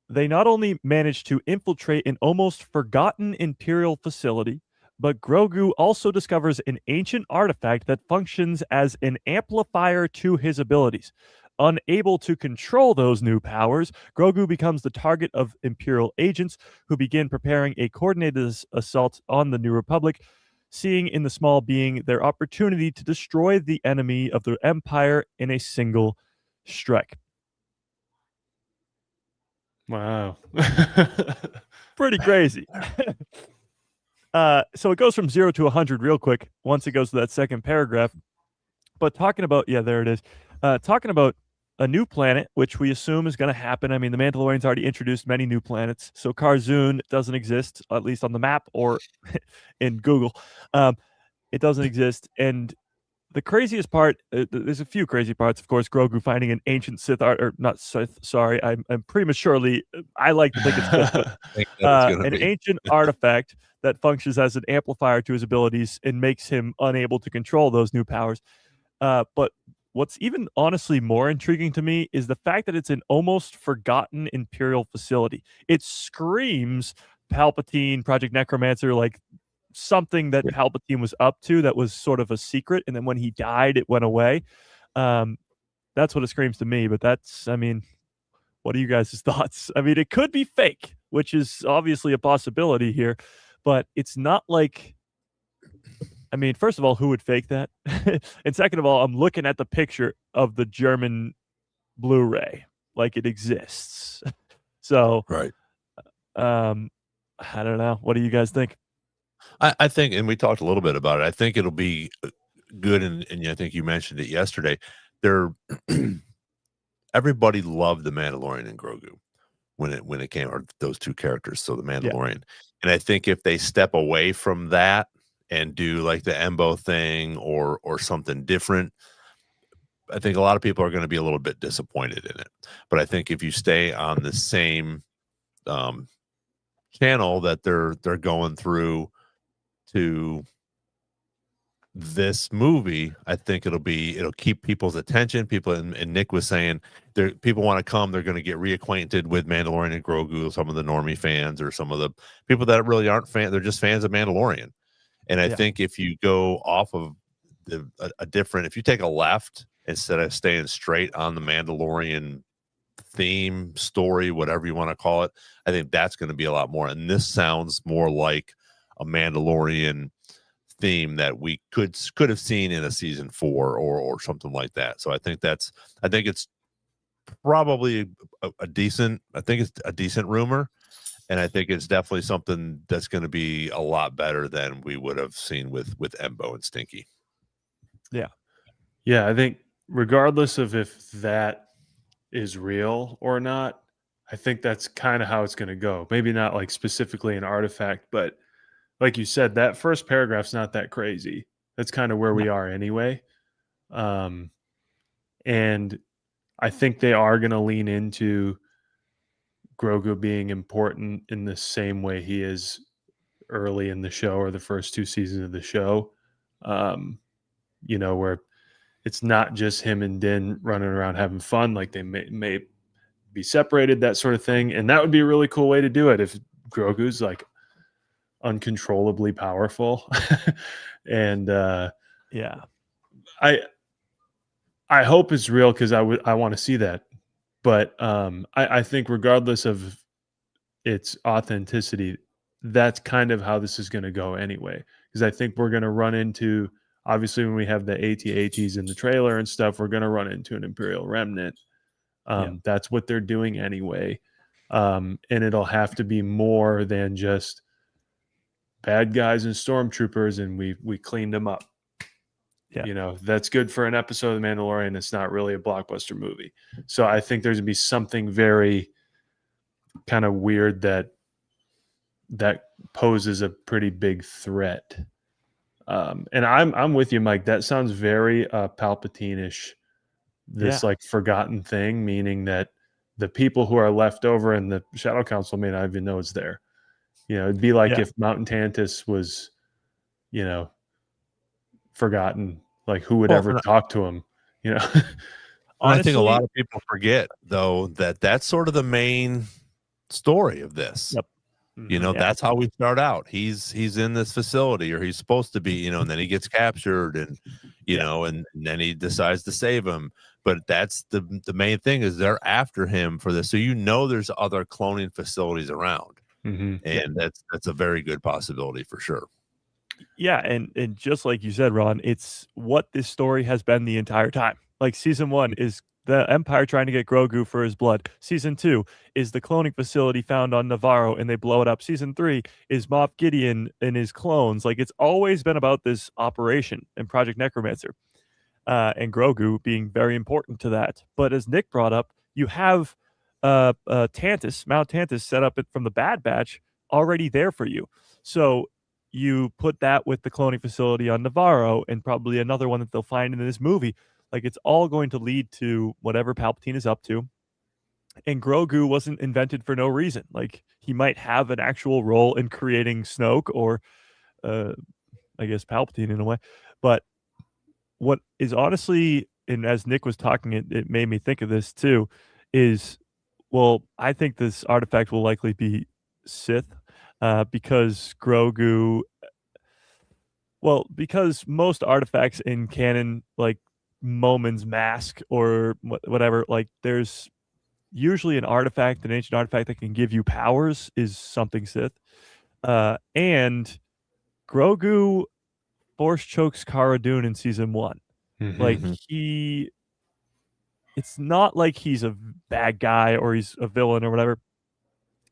they not only managed to infiltrate an almost forgotten Imperial facility, but Grogu also discovers an ancient artifact that functions as an amplifier to his abilities. Unable to control those new powers, Grogu becomes the target of Imperial agents who begin preparing a coordinated assault on the New Republic, seeing in the small being their opportunity to destroy the enemy of the Empire in a single strike. Wow. Pretty crazy. So it goes from 0 to 100 real quick once it goes to that second paragraph. But talking about, yeah, there it is. Talking about a new planet, which we assume is going to happen. I mean, the Mandalorian's already introduced many new planets. So Karzun doesn't exist, at least on the map or in Google. It doesn't exist. And the craziest part, there's a few crazy parts, of course. Grogu finding an ancient Sith art, or not Sith. Sorry, I'm prematurely. I like to think it's Sith, but I think that it's gonna an be. ancient artifact that functions as an amplifier to his abilities and makes him unable to control those new powers. But what's even honestly more intriguing to me is the fact that it's an almost forgotten Imperial facility. It screams Palpatine, Project Necromancer, like something that Palpatine was up to that was sort of a secret, and then when he died, it went away. That's what it screams to me. But that's, I mean, what are you guys' thoughts? I mean, it could be fake, which is obviously a possibility here, but it's not like. I mean, first of all, who would fake that? And second of all, I'm looking at the picture of the German Blu-ray, like it exists. So, Right. I don't know. What do you guys think? I think, and we talked a little bit about it. I think it'll be good, and I think you mentioned it yesterday. They're everybody loved the Mandalorian and Grogu when it came, or those two characters. So the Yeah, Mandalorian, and I think if they step away from that and do like the Embo thing or something different, I think a lot of people are going to be a little bit disappointed in it. But I think if you stay on the same um, channel that they're going through to this movie, I think it'll keep people's attention. People, and Nick was saying there people want to come, they're going to get reacquainted with Mandalorian and Grogu, some of the normie fans or some of the people that really aren't fans, they're just fans of Mandalorian. And I yeah, think if you go off of a different, if you take a left instead of staying straight on the Mandalorian theme, story, whatever you want to call it, I think that's going to be a lot more. And this sounds more like a Mandalorian theme that we could have seen in a season 4 or something like that. So I think it's probably a decent, I think it's a decent rumor. And I think it's definitely something that's going to be a lot better than we would have seen with Embo and Stinky. yeah, Yeah, I think regardless of if that is real or not, I think that's kind of how it's going to go. Maybe not like specifically an artifact, but like you said, that first paragraph's not that crazy. That's kind of where no, we are anyway. Um, and I think they are going to lean into Grogu being important in the same way he is early in the show or the first 2 seasons of the show. Where it's not just him and Din running around having fun, like they may be separated, that sort of thing. And that would be a really cool way to do it if Grogu's like uncontrollably powerful. And yeah, I I hope it's real because I want to see that. But I think regardless of its authenticity, that's kind of how this is going to go anyway. Because I think we're going to run into, obviously, when we have the AT-ATs in the trailer and stuff, we're going to run into an Imperial remnant. yeah, That's what they're doing anyway. And it'll have to be more than just bad guys and stormtroopers, and we cleaned them up. yeah, That's good for an episode of The Mandalorian. It's not really a blockbuster movie. So I think there's going to be something very kind of weird that poses a pretty big threat. And I'm with you, Mike. That sounds very Palpatine-ish this Yeah. like forgotten thing, meaning that the people who are left over in the Shadow Council may not even know it's there. It'd be like Yeah. if Mountain Tantus was, forgotten, like who would Well, ever and talk to him, you know? I think a Honestly, lot of people forget, though, that that's sort of the main story of this. yep. Mhm. Yeah. That's how we start out. He's in this facility, or he's supposed to be, and then he gets captured, and Yeah. and then he decides to save him. But that's the main thing, is they're after him for this. So there's other cloning facilities around, Mhm. and that's a very good possibility for sure. Yeah, and just like you said, Ron, it's what this story has been the entire time. Like season 1 is the Empire trying to get Grogu for his blood. Season 2 is the cloning facility found on Navarro and they blow it up. Season 3 is Moff Gideon and his clones. Like it's always been about this operation and Project Necromancer. And Grogu being very important to that. But as Nick brought up, you have Mount Tantus set up from the Bad Batch already there for you. So you put that with the cloning facility on Navarro and probably another one that they'll find in this movie. Like it's all going to lead to whatever Palpatine is up to. And Grogu wasn't invented for no reason. Like he might have an actual role in creating Snoke or I guess Palpatine in a way. But what is honestly, and as Nick was talking, it made me think of this too, is well, I think this artifact will likely be Sith, because Grogu. Well, because most artifacts in canon, like Momin's mask or whatever, like there's usually an artifact, an ancient artifact that can give you powers, is something Sith. And Grogu force chokes Cara Dune in season 1. Like Mhm. it's not like he's a bad guy or he's a villain or whatever,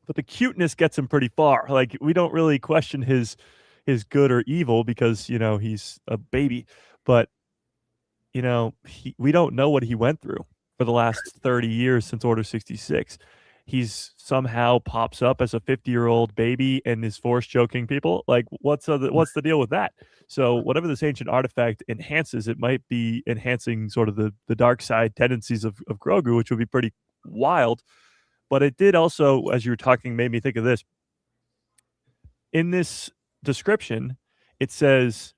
but the cuteness gets him pretty far. Like we don't really question his good or evil because he's a baby, but we don't know what he went through for the last 30 years since Order 66. He's somehow pops up as a 50-year-old baby and is force choking people. Like what's the deal with that? So whatever this ancient artifact enhances, it might be enhancing sort of the dark side tendencies of Grogu, which would be pretty wild. But it did also, as you were talking, made me think of this. In this description, it says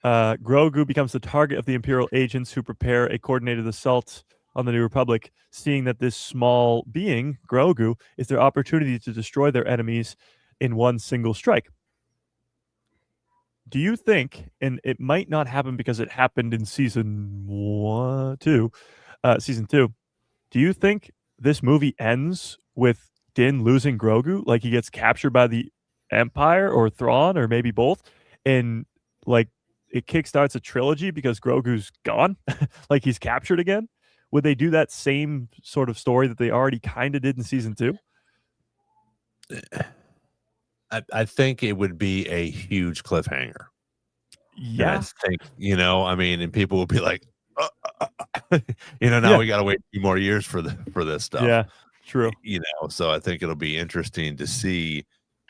Grogu becomes the target of the Imperial agents who prepare a coordinated assault on the New Republic, seeing that this small being, Grogu, is their opportunity to destroy their enemies in one single strike. Do you think, and it might not happen because it happened in season 2, do you think this movie ends with Din losing Grogu? Like he gets captured by the Empire or Thrawn or maybe both, and like it kickstarts a trilogy because Grogu's gone, like he's captured again? Would they do that same sort of story that they already kind of did in season 2? I think it would be a huge cliffhanger. And I Yeah. think, and people will be like, now Yeah. we got to wait a few more years for this stuff. Yeah. True. So I think it'll be interesting to see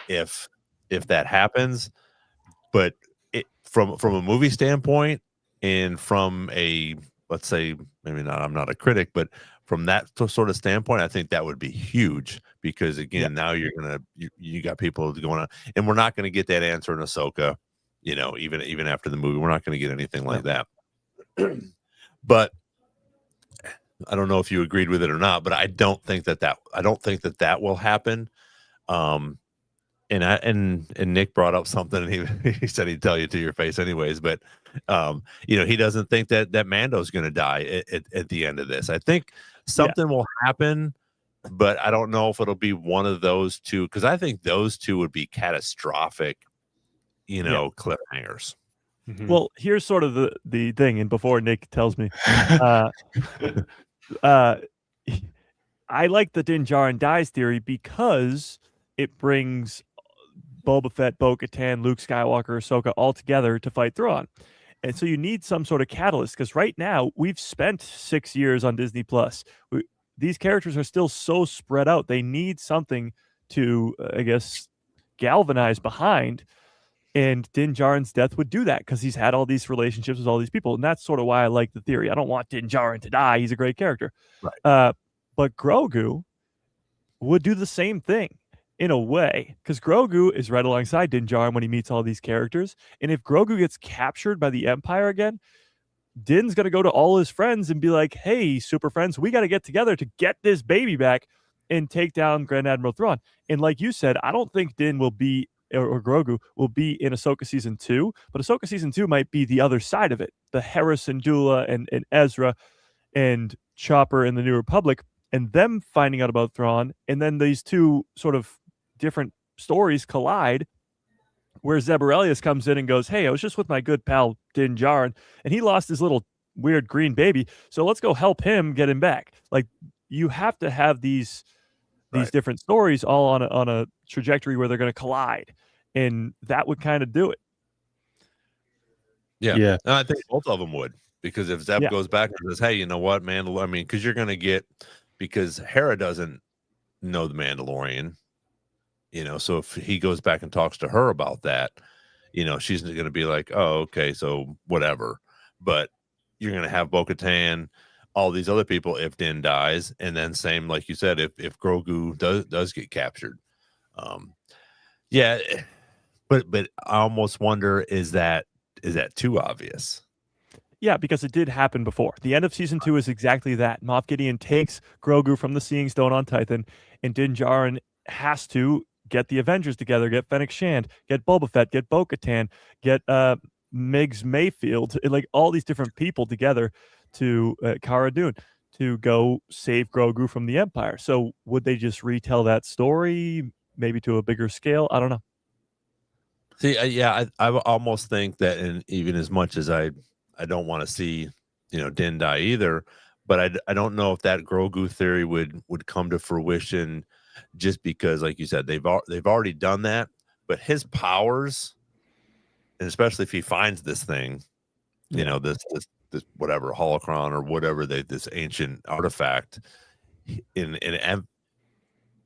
if that happens. But from a movie standpoint, and from a, let's say, maybe not, I'm not a critic, but from that sort of standpoint, I think that would be huge because again, now you got people going on, and we're not going to get that answer in Ahsoka, even after the movie, we're not going to get anything like that. But I don't know if you agreed with it or not, but I don't think that will happen. And Nick brought up something, and he said he'd tell you to your face anyways, but he doesn't think that Mando's going to die at the end of this. I think something will happen, but I don't know if it'll be one of those two, because I think those two would be catastrophic, cliffhangers. Mhm. Well, here's sort of the thing, and before Nick tells me, uh, uh, I like the Din Djarin dies theory because it brings Boba Fett, Bo-Katan, Luke Skywalker, Ahsoka all together to fight Thrawn. And so you need some sort of catalyst because right now we've spent 6 years on Disney Plus. These characters are still so spread out. They need something to, I guess, galvanize behind. And Din Djarin's death would do that because he's had all these relationships with all these people. And that's sort of why I like the theory. I don't want Din Djarin to die. He's a great character. Right. But Grogu would do the same thing in a way, because Grogu is right alongside Din Djarin when he meets all these characters. And if Grogu gets captured by the Empire again, Din's going to go to all his friends and be like, hey, super friends, we got to get together to get this baby back and take down Grand Admiral Thrawn. And like you said, I don't think Din will be, or Grogu will be in Ahsoka Season 2, but Ahsoka Season 2 might be the other side of it. The Hera Syndulla and Ezra and Chopper in the New Republic and them finding out about Thrawn. And then these two sort of different stories collide where Zeb Orrelios comes in and goes, hey, I was just with my good pal Din Djarin, and he lost his little weird green baby, so let's go help him get him back. Like, you have to have these different stories all on a trajectory where they're going to collide, and that would kind of do it. Yeah. And I think both of them would, because if Zeb goes back and says, hey, you know what, Mandalorian, I mean, because you're going to get, because Hera doesn't know the Mandalorian, you know, so if he goes back and talks to her about that, you know, she's going to be like, oh, okay, so whatever. But you're going to have Bo-Katan, all these other people if Din dies, and then same like you said, if Grogu does get captured. But I almost wonder, is that too obvious? Yeah, because it did happen before. The end of Season 2 is exactly that. Moff Gideon takes Grogu from the Seeing Stone on Tython, and Din Djarin has to get the Avengers together, get Fennec Shand, get Boba Fett, get Bo-Katan, get Migs Mayfield, like all these different people together to Cara Dune to go save Grogu from the Empire. So would they just retell that story, maybe to a bigger scale? I don't know. See, I almost think that, and even as much as I don't want to see, you know, Din die either, but I don't know if that Grogu theory would come to fruition, just because, like you said, they've already done that. But his powers, and especially if he finds this thing, you know, this whatever holocron or whatever this ancient artifact,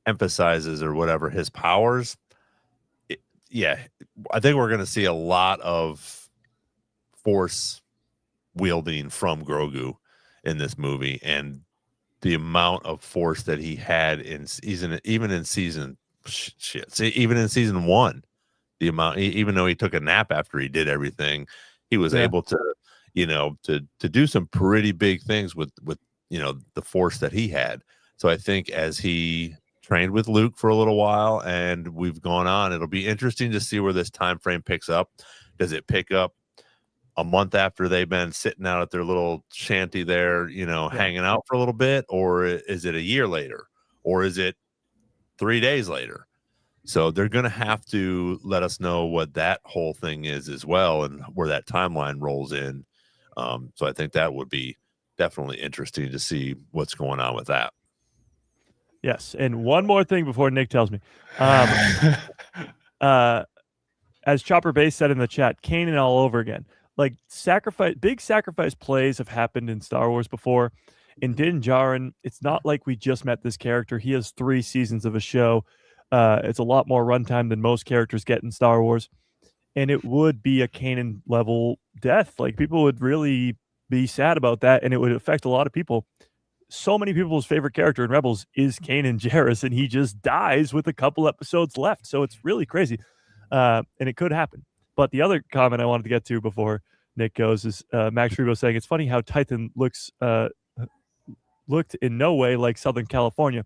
emphasizes or whatever his powers. I think we're going to see a lot of force wielding from Grogu in this movie, and the amount of force that he had in season, even in season 1, the amount, even though he took a nap after he did everything, he was able to, you know, to do some pretty big things with, you know, the force that he had. So I think as he trained with Luke for a little while and we've gone on, it'll be interesting to see where this time frame picks up. Does it pick up a month after they've been sitting out at their little shanty there, you know, hanging out for a little bit, or is it a year later, or is it 3 days later? So they're going to have to let us know what that whole thing is as well, and where that timeline rolls in. So I think that would be definitely interesting to see what's going on with that. Yes, and one more thing before Nick tells me. As Chopper Base said in the chat, Kanan all over again. Like, big sacrifice plays have happened in Star Wars before. In Din Djarin, it's not like we just met this character. He has 3 seasons of a show. It's a lot more runtime than most characters get in Star Wars. And it would be a Kanan level death. Like, people would really be sad about that, and it would affect a lot of people. So many people's favorite character in Rebels is Kanan Jarrus, and he just dies with a couple episodes left. So it's really crazy. And it could happen. But the other comment I wanted to get to before Nick goes is Max Rebo saying it's funny how Tython looked in no way like Southern California.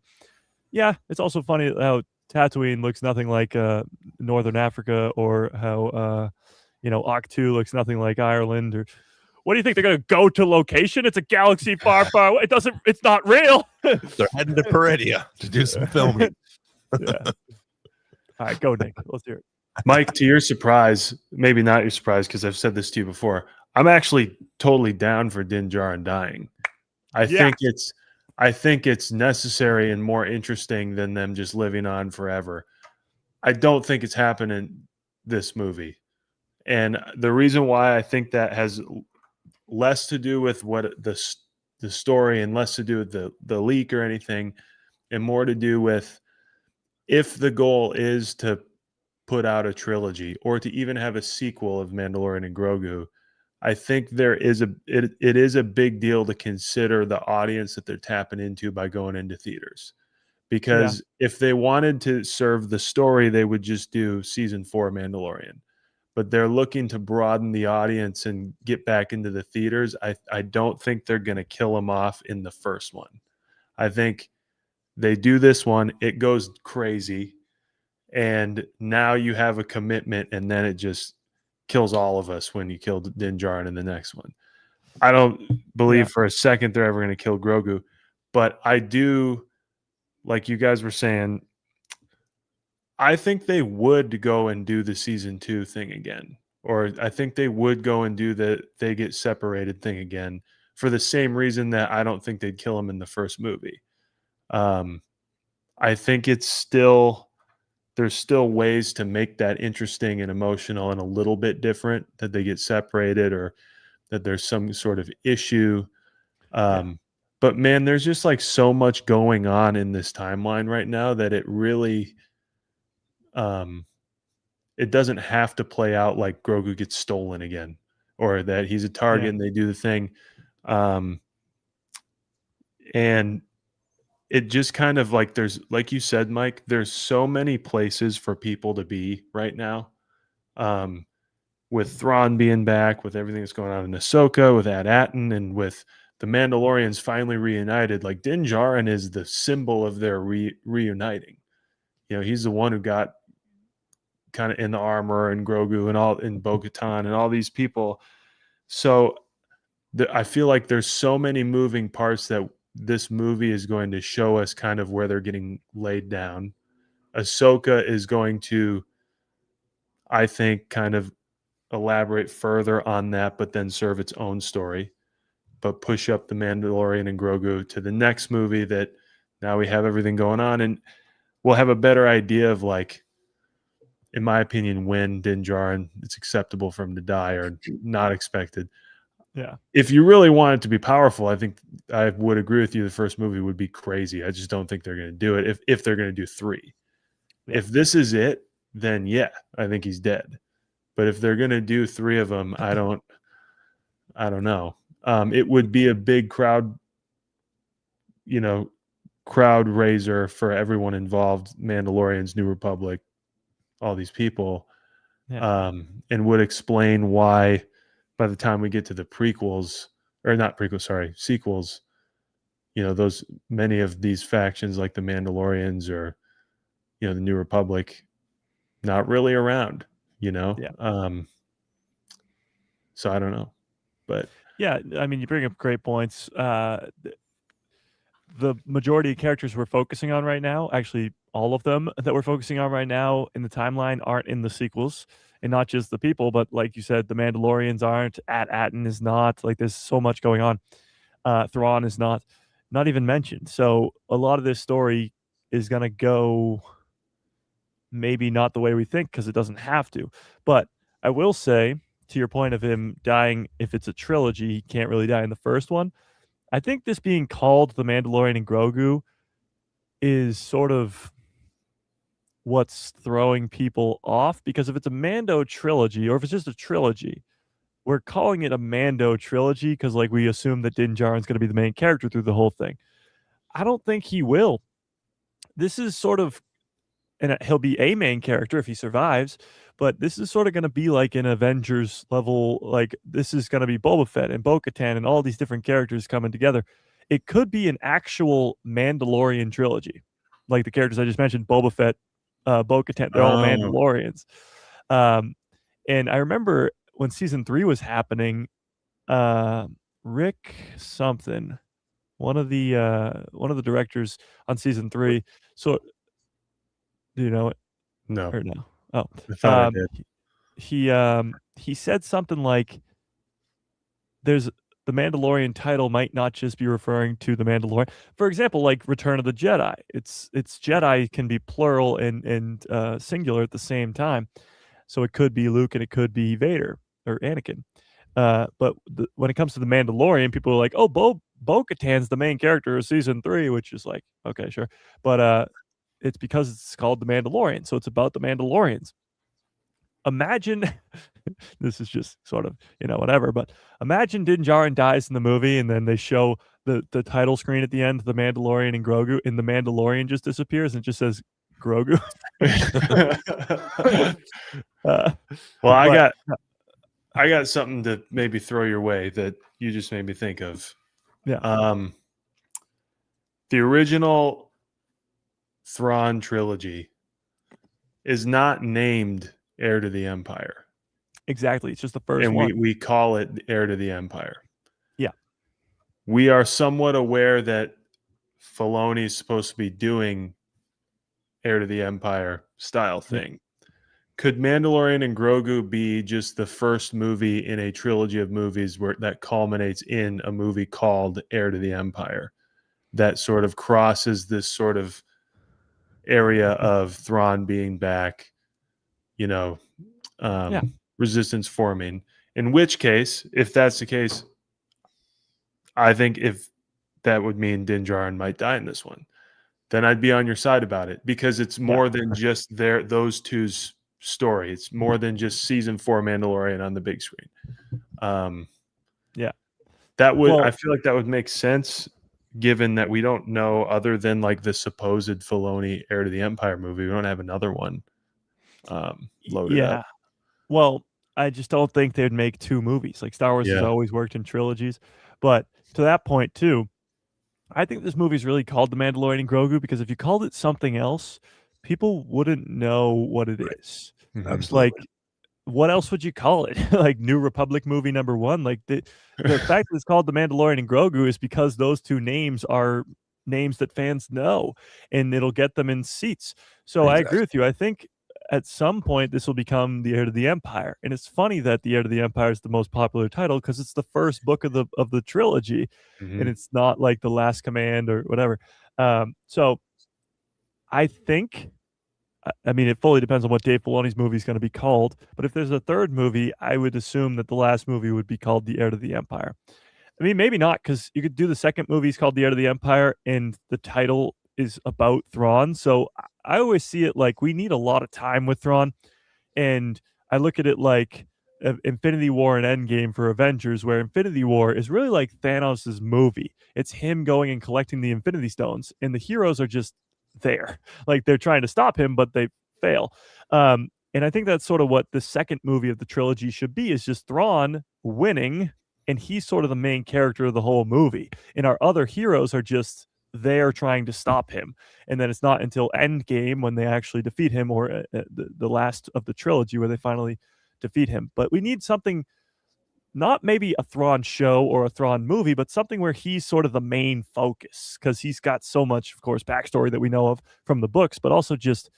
Yeah, it's also funny how Tatooine looks nothing like Northern Africa, or how Octu looks nothing like Ireland. Or what do you think, they're going to go to location? It's a galaxy far, far away. It's not real. They're heading to Peridia to do some filming. Yeah. All right, go Nick. Let's hear it. Mike, to your surprise, maybe not your surprise, because I've said this to you before, I'm actually totally down for Din Djarin dying. I think it's necessary and more interesting than them just living on forever. I don't think it's happening this movie. And the reason why I think that has less to do with what the story, and less to do with the leak or anything, and more to do with, if the goal is to put out a trilogy or to even have a sequel of Mandalorian and Grogu, I think it is a big deal to consider the audience that they're tapping into by going into theaters. Because if they wanted to serve the story, they would just do season 4 Mandalorian. But they're looking to broaden the audience and get back into the theaters. I don't think they're going to kill them off in the first one. I think they do this one, it goes crazy, and now you have a commitment, and then it just kills all of us when you kill Din Djarin in the next one. I don't believe for a second they're ever going to kill Grogu, but I do, like you guys were saying, I think they would go and do the season 2 thing again. Or I think they would go and do the they get separated thing again for the same reason that I don't think they'd kill him in the first movie. I think there's still ways to make that interesting and emotional and a little bit different, that they get separated or that there's some sort of issue. But man, there's just like so much going on in this timeline right now that it really it doesn't have to play out like Grogu gets stolen again or that he's a target and they do the thing. And it just kind of like, there's, like you said, Mike, there's so many places for people to be right now. With Thrawn being back, with everything that's going on in Ahsoka, with At-Atin, and with the Mandalorians finally reunited, like Din Djarin is the symbol of their reuniting. You know, he's the one who got kind of in the armor, and Grogu and all, and Bo-Katan and all these people. So I feel like there's so many moving parts that this movie is going to show us kind of where they're getting laid down. Ahsoka is going to, I think, kind of elaborate further on that, but then serve its own story, but push up the Mandalorian and Grogu to the next movie, that now we have everything going on, and we'll have a better idea of, like, in my opinion, when Din Djarin, it's acceptable for him to die or not expected. Yeah. If you really want it to be powerful, I think I would agree with you. The first movie would be crazy. I just don't think they're going to do it if they're going to do 3. Yeah. If this is it, then yeah, I think he's dead. But if they're going to do 3 of them, I don't know. It would be a big crowd raiser for everyone involved. Mandalorians, New Republic, all these people, and would explain why by the time we get to the sequels, those many of these factions like the Mandalorians or, the New Republic, not really around, so I don't know, but yeah, I mean, you bring up great points. The majority of characters we're focusing on right now, actually all of them that we're focusing on right now in the timeline, aren't in the sequels. And not just the people, but like you said, the Mandalorians aren't, At-Atin is not. Like, there's so much going on. Thrawn is not even mentioned. So a lot of this story is going to go maybe not the way we think, because it doesn't have to. But I will say, to your point of him dying, if it's a trilogy, he can't really die in the first one. I think this being called The Mandalorian and Grogu is sort of what's throwing people off, because if it's a Mando trilogy, or if it's just a trilogy, we're calling it a Mando trilogy because, like, we assume that Din Djarin's going to be the main character through the whole thing. I don't think he will. This is sort of, and he'll be a main character if he survives, but this is sort of going to be like an Avengers level. Like, this is going to be Boba Fett and Bo-Katan and all these different characters coming together. It could be an actual Mandalorian trilogy, like the characters I just mentioned, Boba Fett, Bo-Katan, they're all Mandalorians. And I remember when season 3 was happening, Rick something, one of the directors on season 3. So, do you know it? No. Or no? Oh, I thought I did. He said something like, "There's the Mandalorian title might not just be referring to the Mandalorian." For example, like Return of the Jedi, it's Jedi can be plural and singular at the same time, so it could be Luke and it could be Vader or Anakin. But when it comes to the Mandalorian, people are like, "Oh, Bo-Katan's the main character of season 3," which is like, okay, sure, but it's because it's called the Mandalorian, so it's about the Mandalorians. imagine this is just sort of, whatever, but imagine Din Djarin dies in the movie and then they show the title screen at the end, The Mandalorian and Grogu, and the Mandalorian just disappears and just says Grogu. Well, I but got something to maybe throw your way that you just made me think of. yeah, The original Thrawn trilogy is not named Heir to the Empire. exactly. It's just the first And one. we call it Heir to the Empire. Yeah. We are somewhat aware that Filoni is supposed to be doing Heir to the Empire style thing. Could Mandalorian and Grogu be just the first movie in a trilogy of movies that culminates in a movie called Heir to the Empire that sort of crosses this sort of area of Thrawn being back, resistance forming? In which case, if that's the case, I think if that would mean Din Djarin might die in this one, then I'd be on your side about it, because it's more than just those two's story. It's more than just season 4 Mandalorian on the big screen. I feel like that would make sense, given that we don't know, other than like the supposed Filoni Heir to the Empire movie, we don't have another one loaded up. Well, I just don't think they'd make 2 movies. Like Star Wars has always worked in trilogies, but to that point too, I think this movie is really called The Mandalorian and Grogu because if you called it something else, people wouldn't know what it is. Absolutely. Like, what else would you call it? Like New Republic movie number 1? Like the fact that it's called The Mandalorian and Grogu is because those 2 names are names that fans know, and it'll get them in seats. So I agree with you. I think at some point this will become the Heir to the Empire, and it's funny that the Heir to the Empire is the most popular title because it's the first book of the trilogy, and it's not like The Last Command or whatever. So I think, I mean, it fully depends on what Dave Filoni's movie is going to be called, but if there's a third movie, I would assume that the last movie would be called The Heir to the Empire. I mean, maybe not, because you could do the second movie is called The Heir to the Empire, and the title is about Thrawn. So I always see it like we need a lot of time with Thrawn, and I look at it like Infinity War and Endgame for Avengers, where Infinity War is really like Thanos' movie. It's him going and collecting the Infinity Stones, and the heroes are just there. Like they're trying to stop him, but they fail. And I think that's sort of what the second movie of the trilogy should be, is just Thrawn winning, and he's sort of the main character of the whole movie. And our other heroes are just there trying to stop him. And then it's not until Endgame when they actually defeat him, or the last of the trilogy where they finally defeat him. But we need something, not maybe a Thrawn show or a Thrawn movie, but something where he's sort of the main focus, because he's got so much, of course, backstory that we know of from the books, but also just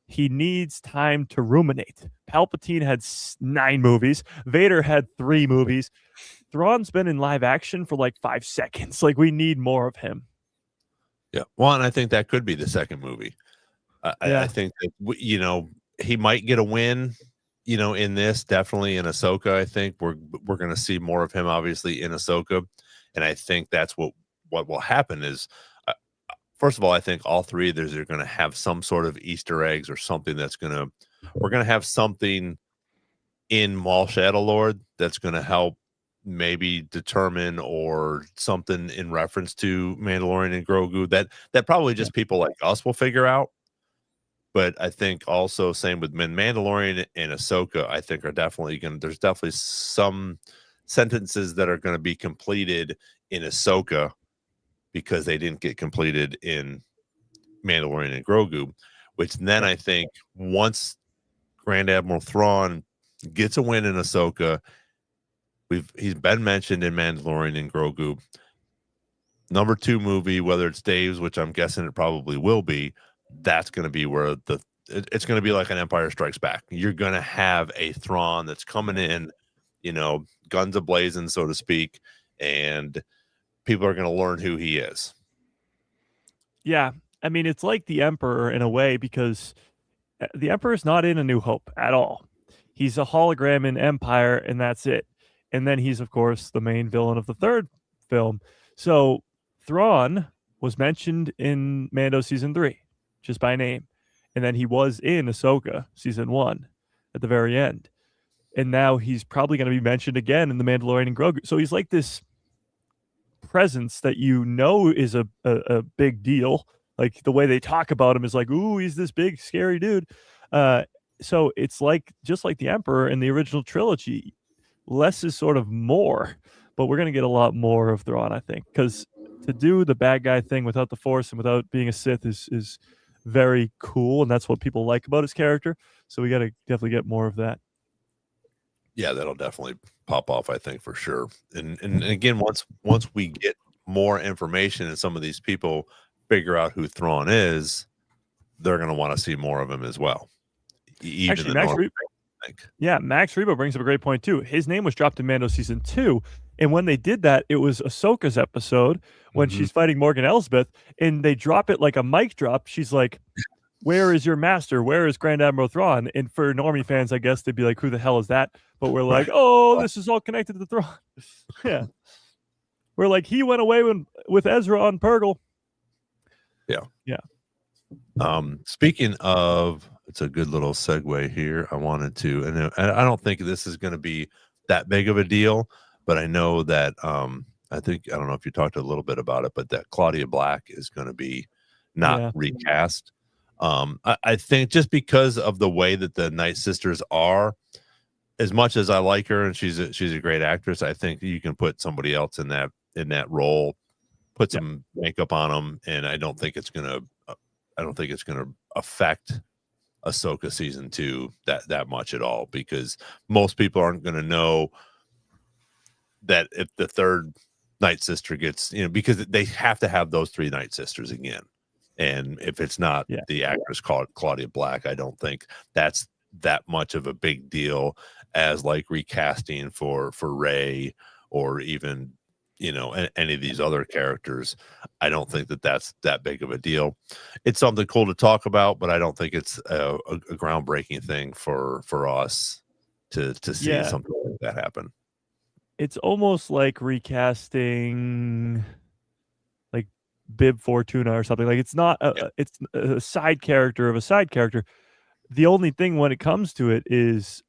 he needs time to ruminate. Palpatine had 9 movies. Vader had 3 movies. Thrawn's been in live action for like 5 seconds. Like, we need more of him. Yeah. Well, and I think that could be the second movie. I think that, he might get a win, in this, definitely in Ahsoka. I think we're going to see more of him, obviously, in Ahsoka. And I think that's what will happen is, first of all, I think all 3 of these are going to have some sort of Easter eggs or something we're going to have something in Maul Shadow Lord that's going to help maybe determine, or something in reference to Mandalorian and Grogu that probably just people like us will figure out. But I think also same with Mandalorian and Ahsoka, I think there's definitely some sentences that are going to be completed in Ahsoka because they didn't get completed in Mandalorian and Grogu, which then I think once Grand Admiral Thrawn gets a win in Ahsoka, he's been mentioned in Mandalorian and Grogu. Number 2 movie, whether it's Dave's, which I'm guessing it probably will be, that's going to be where it's going to be like an Empire Strikes Back. You're going to have a Thrawn that's coming in, guns a-blazing, so to speak, and people are going to learn who he is. Yeah. I mean, it's like the Emperor in a way, because the Emperor's not in A New Hope at all. He's a hologram in Empire, and that's it. And then he's, of course, the main villain of the third film. So Thrawn was mentioned in Mando season 3, just by name. And then he was in Ahsoka season 1. at the very end. And now he's probably going to be mentioned again in the Mandalorian and Grogu. So he's like this presence that is a big deal. Like the way they talk about him is like, ooh, he's this big scary dude. So it's like just like the Emperor in the original trilogy, less is sort of more, but we're gonna get a lot more of Thrawn, I think, because to do the bad guy thing without the Force and without being a Sith is very cool, and that's what people like about his character. So we got to definitely get more of that. Yeah, that'll definitely pop off, I think, for sure. And again, once we get more information and some of these people figure out who Thrawn is, they're going to want to see more of him as well. Even Actually, the normal, I think. Yeah, Max Rebo brings up a great point too. His name was dropped in Mando season 2, and when they did that, it was Ahsoka's episode when she's fighting Morgan Elsbeth, and they drop it like a mic drop. She's like, "Where is your master? Where is Grand Admiral Thrawn?" And for normie fans, I guess they'd be like, "Who the hell is that?" But we're like, "Oh, this is all connected to Thrawn." Yeah, we're like, he went away with Ezra on Purgle. Yeah. Yeah. Speaking of, it's a good little segue here. I wanted to, and I don't think this is going to be that big of a deal, but I know that I don't know if you talked a little bit about it, but that Claudia Black is going to be not recast. I think just because of the way that the Night Sisters are, as much as I like her and she's a great actress, I think you can put somebody else in that role, put some makeup on them, and I don't think it's gonna affect Ahsoka season 2 that much at all, because most people aren't going to know that if the third Night Sister gets, because they have to have those 3 Night Sisters again. And if it's not the actress called Claudia Black, I don't think that's that much of a big deal as like recasting for Rey, or even any of these other characters. I don't think that's that big of a deal. It's something cool to talk about, but I don't think it's a groundbreaking thing for us to see something like that happen. It's almost like recasting like Bib Fortuna or something. Like it's not it's a side character of a side character. The only thing when it comes to it is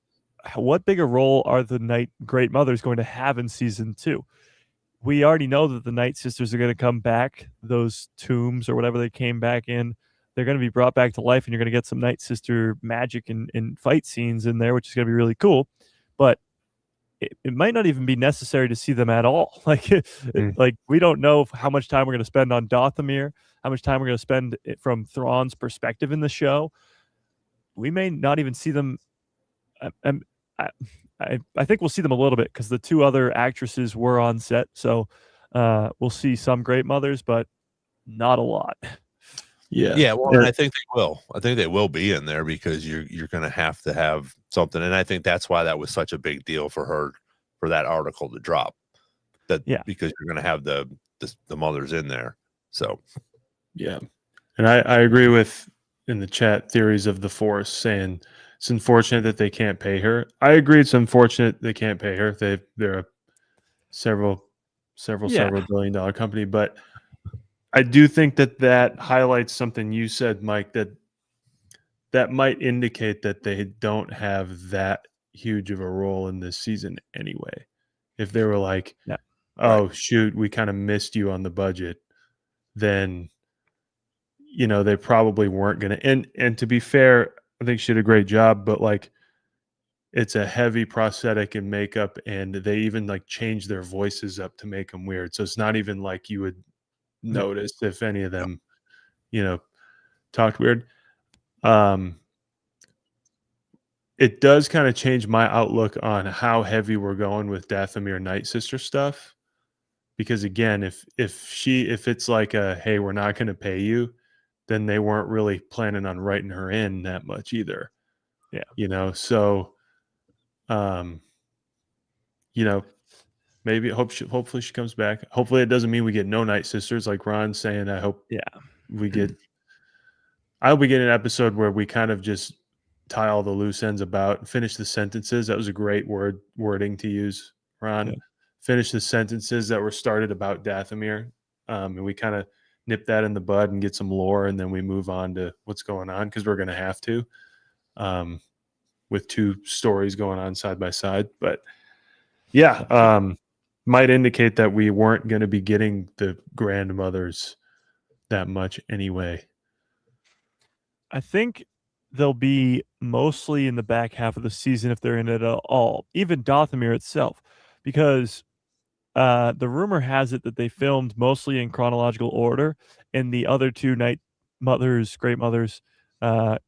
what bigger role are the Great Mothers going to have in season 2? We already know that the Night Sisters are going to come back. Those tombs or whatever they came back in, they're going to be brought back to life, and you're going to get some Night Sister magic and fight scenes in there, which is going to be really cool. But it might not even be necessary to see them at all. Like we don't know how much time we're going to spend on Dothamir, how much time we're going to spend from Thrawn's perspective in the show. We may not even see them. I think we'll see them a little bit because the 2 other actresses were on set. So we'll see some Great Mothers, but not a lot. Yeah. Well, and I think they will. I think they will be in there because you're going to have something. And I think that's why that was such a big deal for her, for that article to drop. Because you're going to have the mothers in there. So, yeah. And I agree with, in the chat, theories of the Force saying it's unfortunate that they can't pay her. I agree it's unfortunate they can't pay her. They're a several billion-dollar company, but I do think that highlights something you said, Mike, that might indicate that they don't have that huge of a role in this season anyway. If they were like, shoot, we kind of missed you on the budget, then they probably weren't going to. And to be fair, I think she did a great job, but like it's a heavy prosthetic and makeup, and they even like change their voices up to make them weird. So it's not even like you would notice if any of them, talked weird. It does kind of change my outlook on how heavy we're going with Dathomir Night Sister stuff. Because again, if it's like hey, we're not going to pay you, then they weren't really planning on writing her in that much either. Yeah. So maybe hopefully she comes back. Hopefully it doesn't mean we get no Night Sisters like Ron's saying. I hope we get an episode where we kind of just tie all the loose ends about, finish the sentences. That was a great wording to use, Ron. Yeah. Finish the sentences that were started about Dathomir. And we kind of nip that in the bud and get some lore, and then we move on to what's going on, because we're going to have to. with two stories going on side by side. But yeah, might indicate that we weren't going to be getting the grandmothers that much anyway. I think they'll be mostly in the back half of the season if they're in it at all, even Dothamir itself, because the rumor has it that they filmed mostly in chronological order, and the other two Night Mothers, Great Mothers,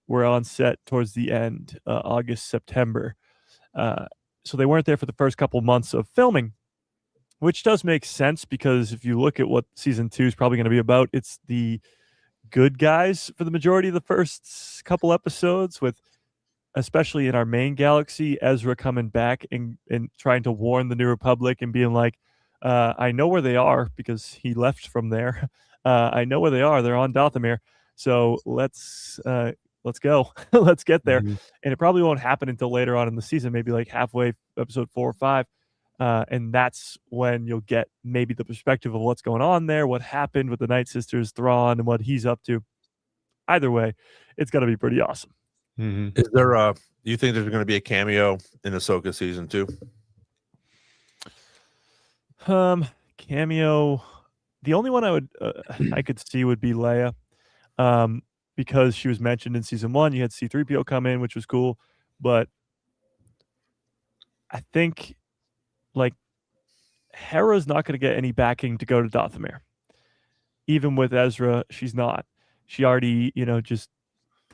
were on set towards the end, August, September. So they weren't there for the first couple months of filming, which does make sense because if you look at what season 2 is probably going to be about, it's the good guys for the majority of the first couple episodes, with especially in our main galaxy, Ezra coming back and trying to warn the New Republic and being like, I know where they are because he left from there. I know where they are. They're on Dothamir. So let's go. Let's get there. Mm-hmm. And it probably won't happen until later on in the season, maybe like halfway, episode 4 or 5. And that's when you'll get maybe the perspective of what's going on there, what happened with the Night Sisters, Thrawn, and what he's up to. Either way, it's going to be pretty awesome. Mm-hmm. Is there do you think there's going to be a cameo in Ahsoka season 2? Cameo. The only one I could see would be Leia, because she was mentioned in season 1. You had C-3PO come in, which was cool, but I think like Hera's not going to get any backing to go to Dothamir. Even with Ezra, she's not. She already, just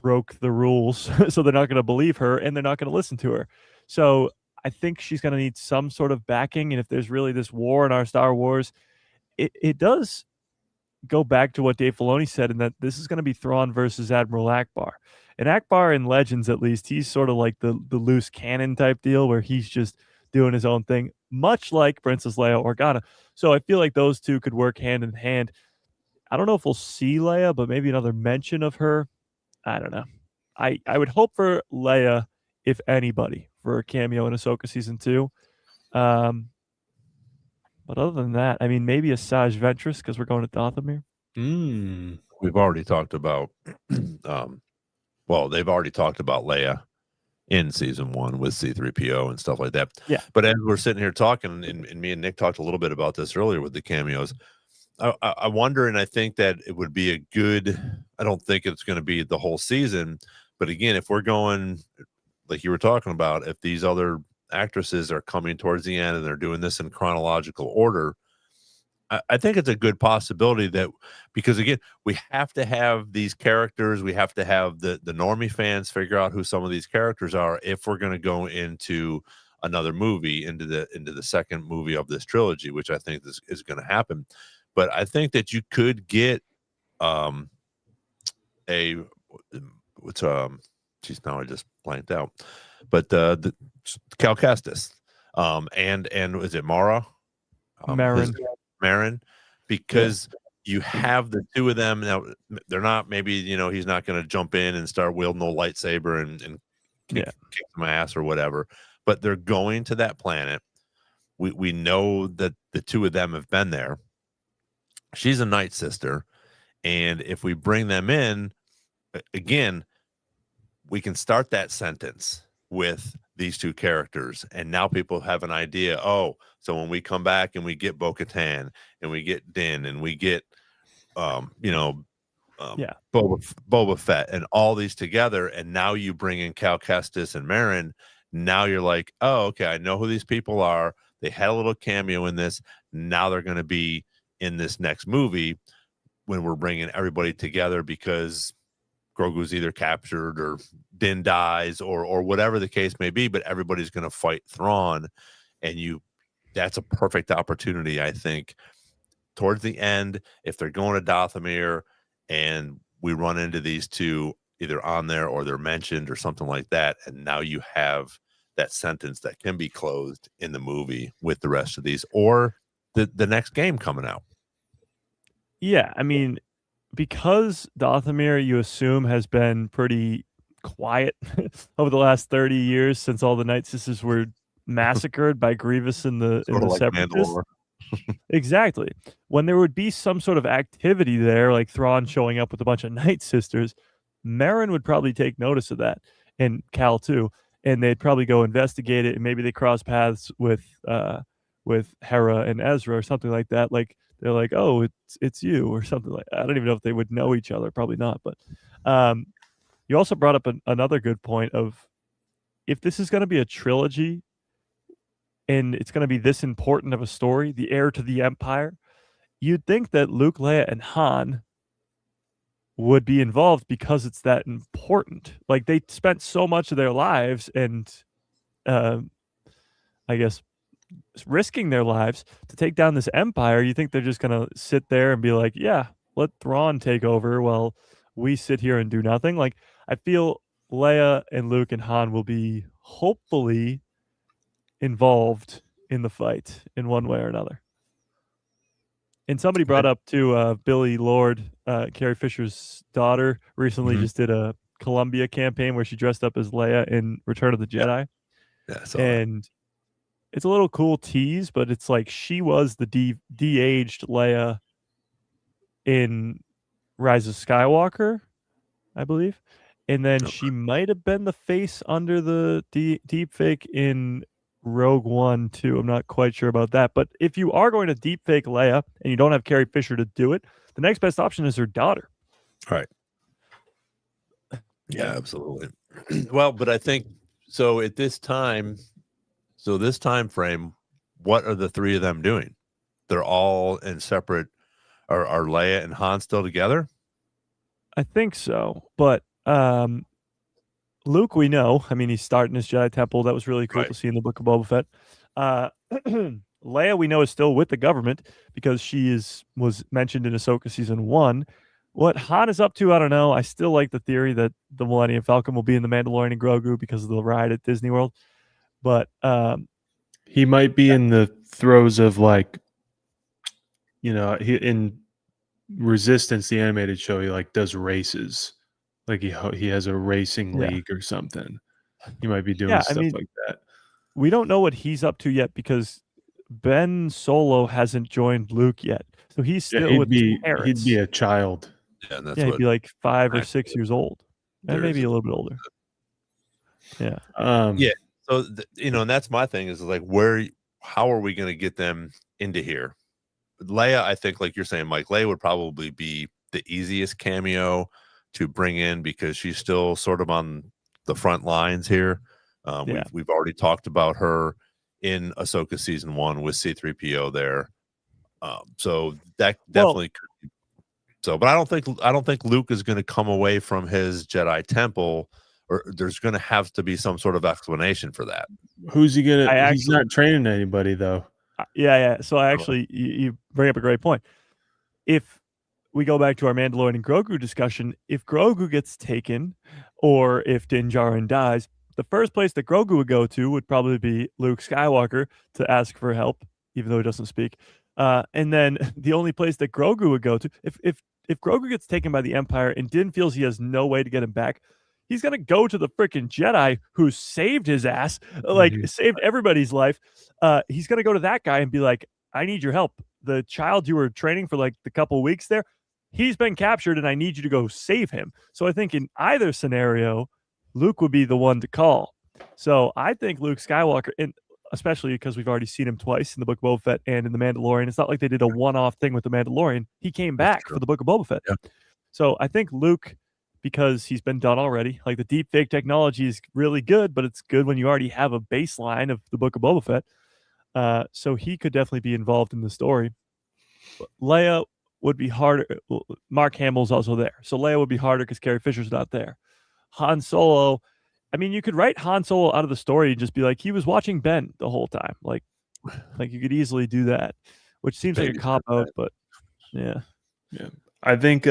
broke the rules, so they're not going to believe her and they're not going to listen to her. So I think she's going to need some sort of backing. And if there's really this war in our Star Wars, it does go back to what Dave Filoni said, in that this is going to be Thrawn versus Admiral Akbar. And Akbar in Legends, at least, he's sort of like the loose cannon type deal where he's just doing his own thing, much like Princess Leia Organa. So I feel like those two could work hand in hand. I don't know if we'll see Leia, but maybe another mention of her. I don't know. I would hope for Leia, if anybody, for a cameo in Ahsoka season 2. But other than that, I mean, maybe Asajj Ventress because we're going to Dothamir. We've already talked about, they've already talked about Leia in season 1 with C-3PO and stuff like that. Yeah. But as we're sitting here talking, and me and Nick talked a little bit about this earlier with the cameos, I wonder, and I think that it would be a good, I don't think it's going to be the whole season, but again, if we're going, like you were talking about, if these other actresses are coming towards the end and they're doing this in chronological order, I think it's a good possibility that, because again, we have to have these characters, we have to have the normie fans figure out who some of these characters are if we're going to go into another movie, into the second movie of this trilogy, which I think is going to happen. But I think that you could get now I just blanked out, but the Cal Kestis, and is it Mara? Marin, because you have the two of them now. They're not, maybe he's not going to jump in and start wielding no lightsaber and kick some ass or whatever, but they're going to that planet. We know that the two of them have been there. She's a Night Sister, and if we bring them in again, we can start that sentence with these two characters, and now people have an idea. Oh, so when we come back and we get Bo-Katan and we get Din and we get Boba Fett and all these together, and now you bring in Cal Kestis and Marin, now you're like, oh, okay, I know who these people are. They had a little cameo in this. Now they're going to be in this next movie when we're bringing everybody together, because Grogu's either captured or Din dies or whatever the case may be, but everybody's going to fight Thrawn, and that's a perfect opportunity, I think, towards the end, if they're going to Dothamir and we run into these two either on there or they're mentioned or something like that, and now you have that sentence that can be closed in the movie with the rest of these, or the next game coming out. Yeah, I mean, because Dothamir, you assume, has been pretty quiet over the last 30 years since all the Night Sisters were massacred by Grievous in the like Separatists. Exactly. When there would be some sort of activity there, like Thrawn showing up with a bunch of Night Sisters, Marin would probably take notice of that, and Cal too. and they'd probably go investigate it, and maybe they cross paths with Hera and Ezra or something like that. Like they're like, "Oh, it's you," or something like. I don't even know if they would know each other. Probably not. But you also brought up another good point of if this is going to be a trilogy and it's going to be this important of a story, the heir to the Empire, you'd think that Luke, Leia, and Han would be involved because it's that important. Like they spent so much of their lives and I guess risking their lives to take down this empire. You think they're just gonna sit there and be like, yeah, let Thrawn take over while we sit here and do nothing? Like I feel Leia and Luke and Han will be hopefully involved in the fight in one way or another. And somebody brought up too, Billy Lord, Carrie Fisher's daughter, recently just did a Columbia campaign where she dressed up as Leia in Return of the Jedi. Yeah, I saw and it's a little cool tease, but it's like she was the de-aged Leia in Rise of Skywalker, I believe. And then she might have been the face under the deepfake in Rogue One too. I'm not quite sure about that. But if you are going to deepfake Leia and you don't have Carrie Fisher to do it, the next best option is her daughter. Right. Yeah, absolutely. Well, but I think so at this time, so this time frame, what are the three of them doing? They're all in separate. Are Leia and Han still together? I think so. But Luke, we know. I mean, he's starting his Jedi Temple. That was really cool to see in the Book of Boba Fett. Leia, we know, is still with the government because she was mentioned in Ahsoka season 1. What Han is up to, I don't know. I still like the theory that the Millennium Falcon will be in the Mandalorian Grogu because of the ride at Disney World. But he might be in the throes of like, in Resistance, the animated show, he like does races, like he has a racing league or something. He might be doing stuff like that. We don't know what he's up to yet because Ben Solo hasn't joined Luke yet, so he's still with his parents. He'd be a child. Yeah, and he'd be like 5 or 6 years old, and maybe a little bit older. Yeah. Yeah. So and that's my thing is like how are we going to get them into here? Leia, I think, like you're saying, Mike, Leia would probably be the easiest cameo to bring in because she's still sort of on the front lines here. We've already talked about her in Ahsoka season 1 with C-3PO there. So that definitely could be. So, but I don't think Luke is going to come away from his Jedi temple, or there's going to have to be some sort of explanation for that. Who's he gonna? He's not training anybody though. Yeah. So you bring up a great point. If we go back to our Mandalorian and Grogu discussion, if Grogu gets taken, or if Din Djarin dies, the first place that Grogu would go to would probably be Luke Skywalker to ask for help, even though he doesn't speak. And then the only place that Grogu would go to, if Grogu gets taken by the Empire and Din feels he has no way to get him back, he's gonna go to the freaking Jedi who saved his ass, like saved everybody's life. He's gonna go to that guy and be like, "I need your help. The child you were training for like the couple of weeks there, he's been captured, and I need you to go save him." So I think in either scenario, Luke would be the one to call. So I think Luke Skywalker, and especially because we've already seen him twice in the Book of Boba Fett and in the Mandalorian. It's not like they did a one-off thing with the Mandalorian. He came back for the Book of Boba Fett. Yeah. So I think Luke, because he's been done already, like the deep fake technology is really good, but it's good when you already have a baseline of the Book of Boba Fett. So he could definitely be involved in the story. But Leia would be harder. Mark Hamill's also there. So Leia would be harder because Carrie Fisher's not there. Han Solo, I mean, you could write Han Solo out of the story and just be like, he was watching Ben the whole time. Like you could easily do that, which seems like a cop-out, but yeah. I think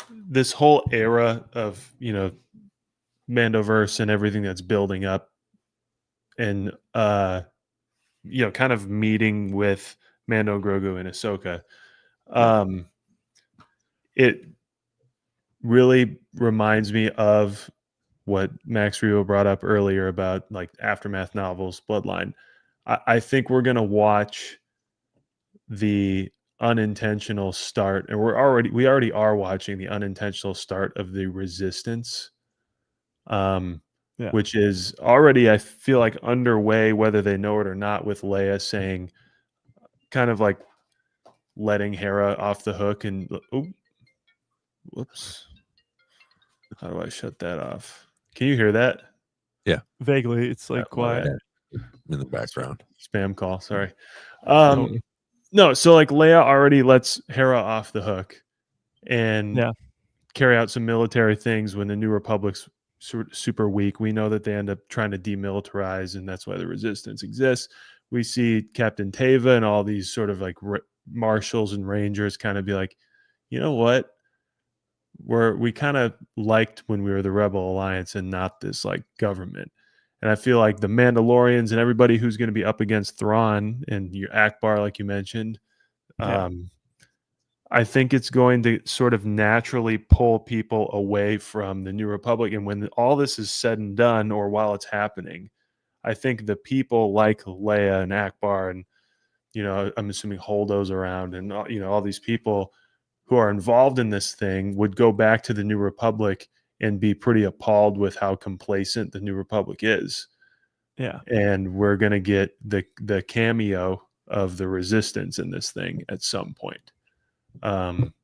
this whole era of, Mandoverse and everything that's building up and, kind of meeting with Mando, Grogu, and Ahsoka, it really reminds me of what Max Rebo brought up earlier about like Aftermath novels, Bloodline. I think we're going to watch the unintentional start, and we already are watching the unintentional start of the Resistance. which is already, I feel like, underway, whether they know it or not, with Leia saying, kind of like letting Hera off the hook. And whoops, how do I shut that off? Can you hear that? Yeah, vaguely. It's like quiet. in the background. Spam call. Sorry. Totally. No, so like Leia already lets Hera off the hook and carry out some military things when the New Republic's super weak. We know that they end up trying to demilitarize, and that's why the Resistance exists. We see Captain Teva and all these sort of like marshals and rangers kind of be like, you know what? We kind of liked when we were the Rebel Alliance and not this like government. And I feel like the Mandalorians and everybody who's going to be up against Thrawn and your Akbar, like you mentioned, I think it's going to sort of naturally pull people away from the New Republic. And when all this is said and done, or while it's happening, I think the people like Leia and Akbar and, I'm assuming Holdo's around and, all these people who are involved in this thing would go back to the New Republic and be pretty appalled with how complacent the New Republic is. Yeah. And we're going to get the cameo of the Resistance in this thing at some point,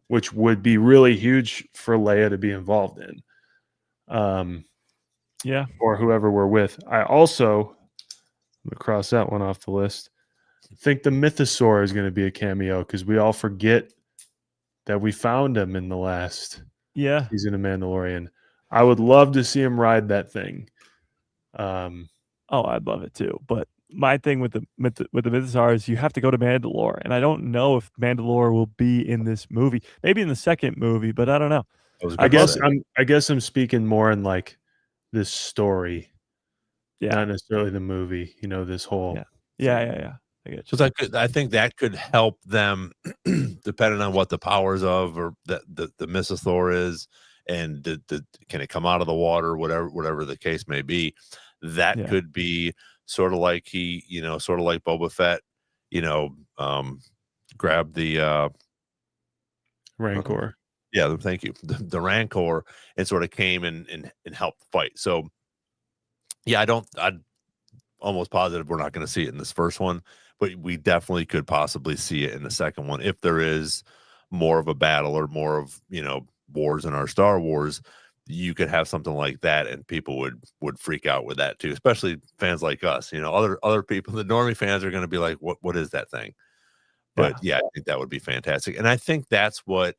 which would be really huge for Leia to be involved in. Or whoever we're with. I also, I'm going to cross that one off the list, think the Mythosaur is going to be a cameo because we all forget that we found him in the last season of Mandalorian. I would love to see him ride that thing. I'd love it too. But my thing with the Mythosaur is you have to go to Mandalore, and I don't know if Mandalore will be in this movie. Maybe in the second movie, but I don't know. I guess I'm speaking more in like this story, not necessarily the movie. This whole yeah. I get you. So I think that could help them, depending on what the powers of or the Mythosaur is, and can it come out of the water, whatever the case may be. That could be sort of like sort of like Boba Fett, grabbed the Rancor. Thank you. The Rancor and sort of came and helped fight. So I'm almost positive we're not going to see it in this first one, but we definitely could possibly see it in the second one if there is more of a battle or more of wars in our Star Wars. You could have something like that, and people would freak out with that too, especially fans like us. Other people, the normie fans, are going to be like, "What is that thing?" But I think that would be fantastic, and I think that's what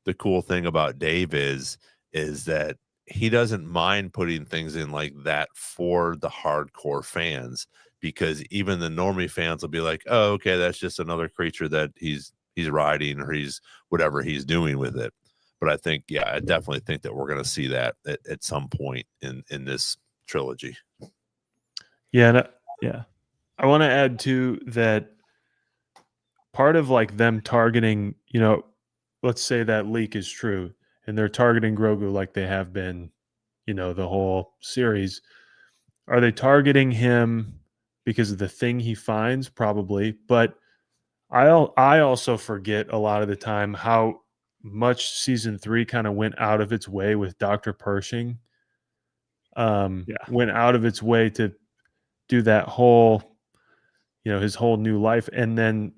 the cool thing about Dave is that he doesn't mind putting things in like that for the hardcore fans, because even the normie fans will be like, "Oh, okay, that's just another creature that he's riding, or he's whatever he's doing with it." But I think, I definitely think that we're going to see that at some point in this trilogy. Yeah, I want to add too that part of like them targeting, let's say that leak is true, and they're targeting Grogu like they have been, the whole series. Are they targeting him because of the thing he finds? Probably, but I also forget a lot of the time how much season 3 kind of went out of its way with Dr. Pershing. Went out of its way to do that whole, his whole new life, and then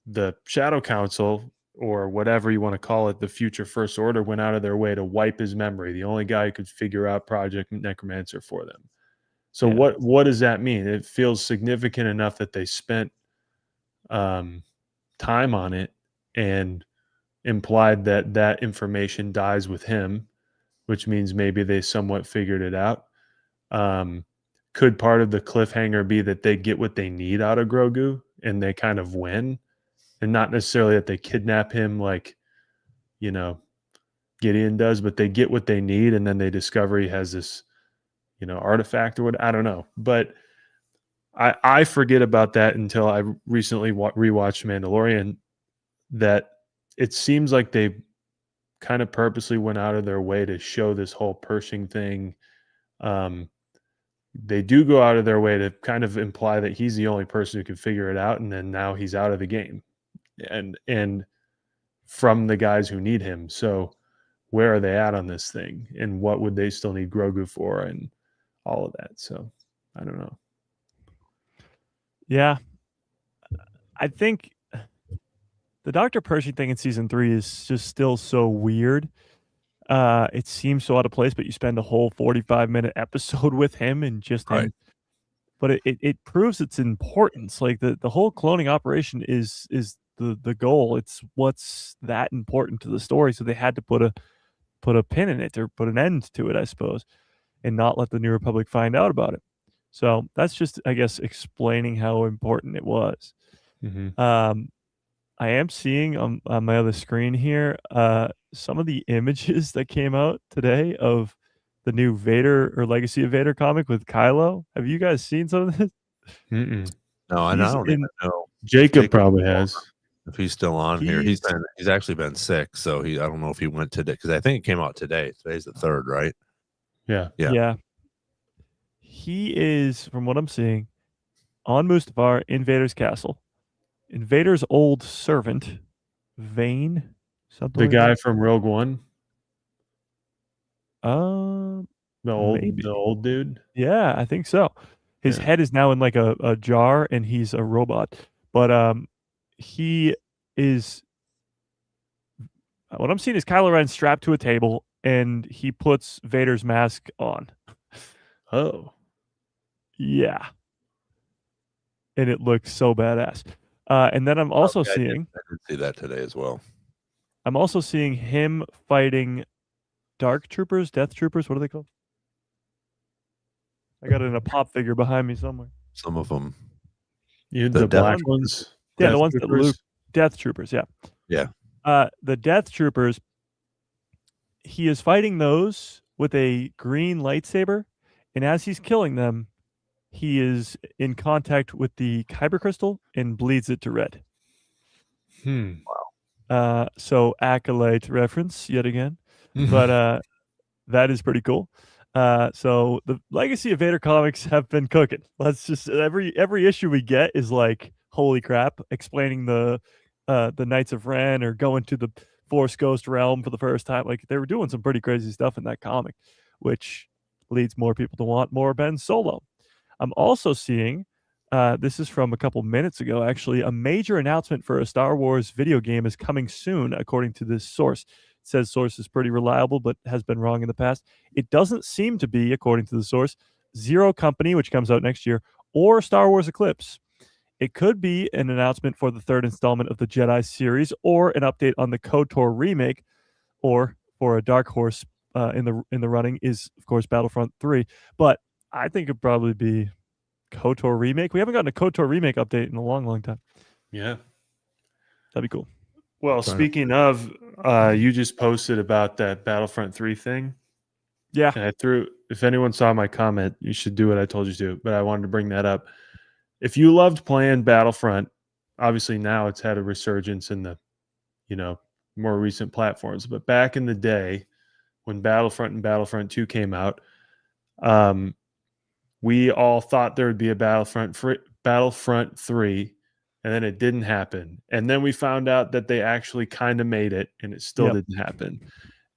the Shadow Council, or whatever you want to call it, the future First Order, went out of their way to wipe his memory. The only guy who could figure out Project Necromancer for them. So what does that mean? It feels significant enough that they spent time on it and implied that information dies with him, which means maybe they somewhat figured it out. Could part of the cliffhanger be that they get what they need out of Grogu and they kind of win, and not necessarily that they kidnap him like, Gideon does, but they get what they need, and then they discover he has this, artifact or what? I don't know. But I forget about that until I recently rewatched Mandalorian, that it seems like they kind of purposely went out of their way to show this whole Pershing thing. They do go out of their way to kind of imply that he's the only person who can figure it out, and then now he's out of the game, and from the guys who need him. So where are they at on this thing, and what would they still need Grogu for, and all of that. So I don't know. Yeah. I think the Dr. Pershing thing in season 3 is just still so weird. It seems so out of place, but you spend a whole 45-minute episode with him and just him. Right. But it proves its importance. Like the whole cloning operation is the goal. It's what's that important to the story. So they had to put a pin in it or put an end to it, I suppose, and not let the New Republic find out about it. So that's just, I guess, explaining how important it was. I am seeing on my other screen here some of the images that came out today of the new Vader or Legacy of Vader comic with Kylo. Have you guys seen some of this? Mm-mm. No, I He's don't in- even know Jacob probably has. if he's still on here. He's He's- actually been sick, so I don't know if he went today because I think it came out today. Today's the 3rd, right? Yeah. Yeah. He is, from what I'm seeing, on Mustafar in Vader's castle. In Vader's old servant, Vane, something The like guy that. from Rogue One, Um, the Maybe. old dude. Yeah, I think so. His Yeah. head is now in like a jar and he's a robot. But he is what I'm seeing is Kylo Ren strapped to a table and he puts Vader's mask on. Oh. Yeah. And it looks so badass. And then I'm also Okay, seeing I did see that today as well. I'm also seeing him fighting Dark Troopers, Death Troopers, what are they called? I got it in a pop figure behind me somewhere. Some of them. The black ones? Yeah, the Death ones that Troopers? Luke Death Troopers, yeah. Yeah. The Death Troopers, he is fighting those with a green lightsaber, and as he's killing them, he is in contact with the kyber crystal and bleeds it to red. So Acolyte reference yet again, but that is pretty cool. So the Legacy of Vader comics have been cooking. Let's just every issue we get is like, holy crap, explaining the Knights of Ren or going to the Force Ghost realm for the first time. Like they were doing some pretty crazy stuff in that comic, which leads more people to want more Ben Solo. I'm also seeing, this is from a couple minutes ago, actually, a major announcement for a Star Wars video game is coming soon, according to this source. It says source is pretty reliable, but has been wrong in the past. It doesn't seem to be, according to the source, Zero Company, which comes out next year, or Star Wars Eclipse. It could be an announcement for the 3rd installment of the Jedi series, or an update on the KOTOR remake, or for a dark horse in the running is, of course, Battlefront 3. But I think it'd probably be KOTOR remake. We haven't gotten a KOTOR remake update in a long, long time. Yeah. That'd be cool. Well, speaking of, you just posted about that Battlefront 3 thing. Yeah. And if anyone saw my comment, you should do what I told you to, but I wanted to bring that up. If you loved playing Battlefront, obviously now it's had a resurgence in the, more recent platforms. But back in the day when Battlefront and Battlefront 2 came out, we all thought there would be a Battlefront 3, and then it didn't happen. And then we found out that they actually kind of made it, and it still didn't happen.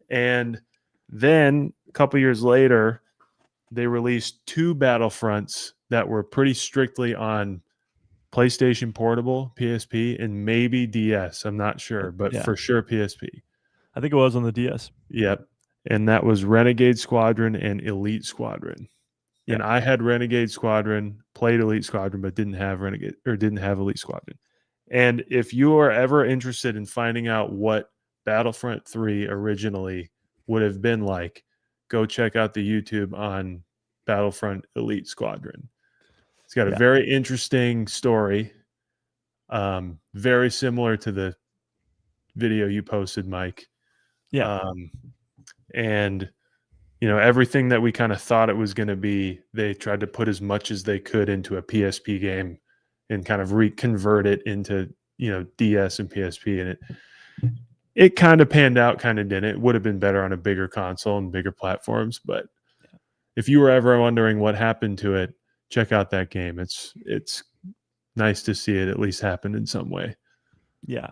And then a couple years later, they released 2 Battlefronts that were pretty strictly on PlayStation Portable, PSP, and maybe DS. I'm not sure, but for sure PSP. I think it was on the DS. Yep. And that was Renegade Squadron and Elite Squadron. Yep. And I had Renegade Squadron, played Elite Squadron, but didn't have Elite Squadron. And if you are ever interested in finding out what Battlefront 3 originally would have been like, go check out the YouTube on Battlefront Elite Squadron. It's got a very interesting story, very similar to the video you posted, Mike. Yeah. And, everything that we kind of thought it was going to be, they tried to put as much as they could into a PSP game and kind of reconvert it into, DS and PSP. And it kind of panned out, kind of didn't. It would have been better on a bigger console and bigger platforms. But if you were ever wondering what happened to it, check out that game. It's nice to see it at least happen in some way. Yeah,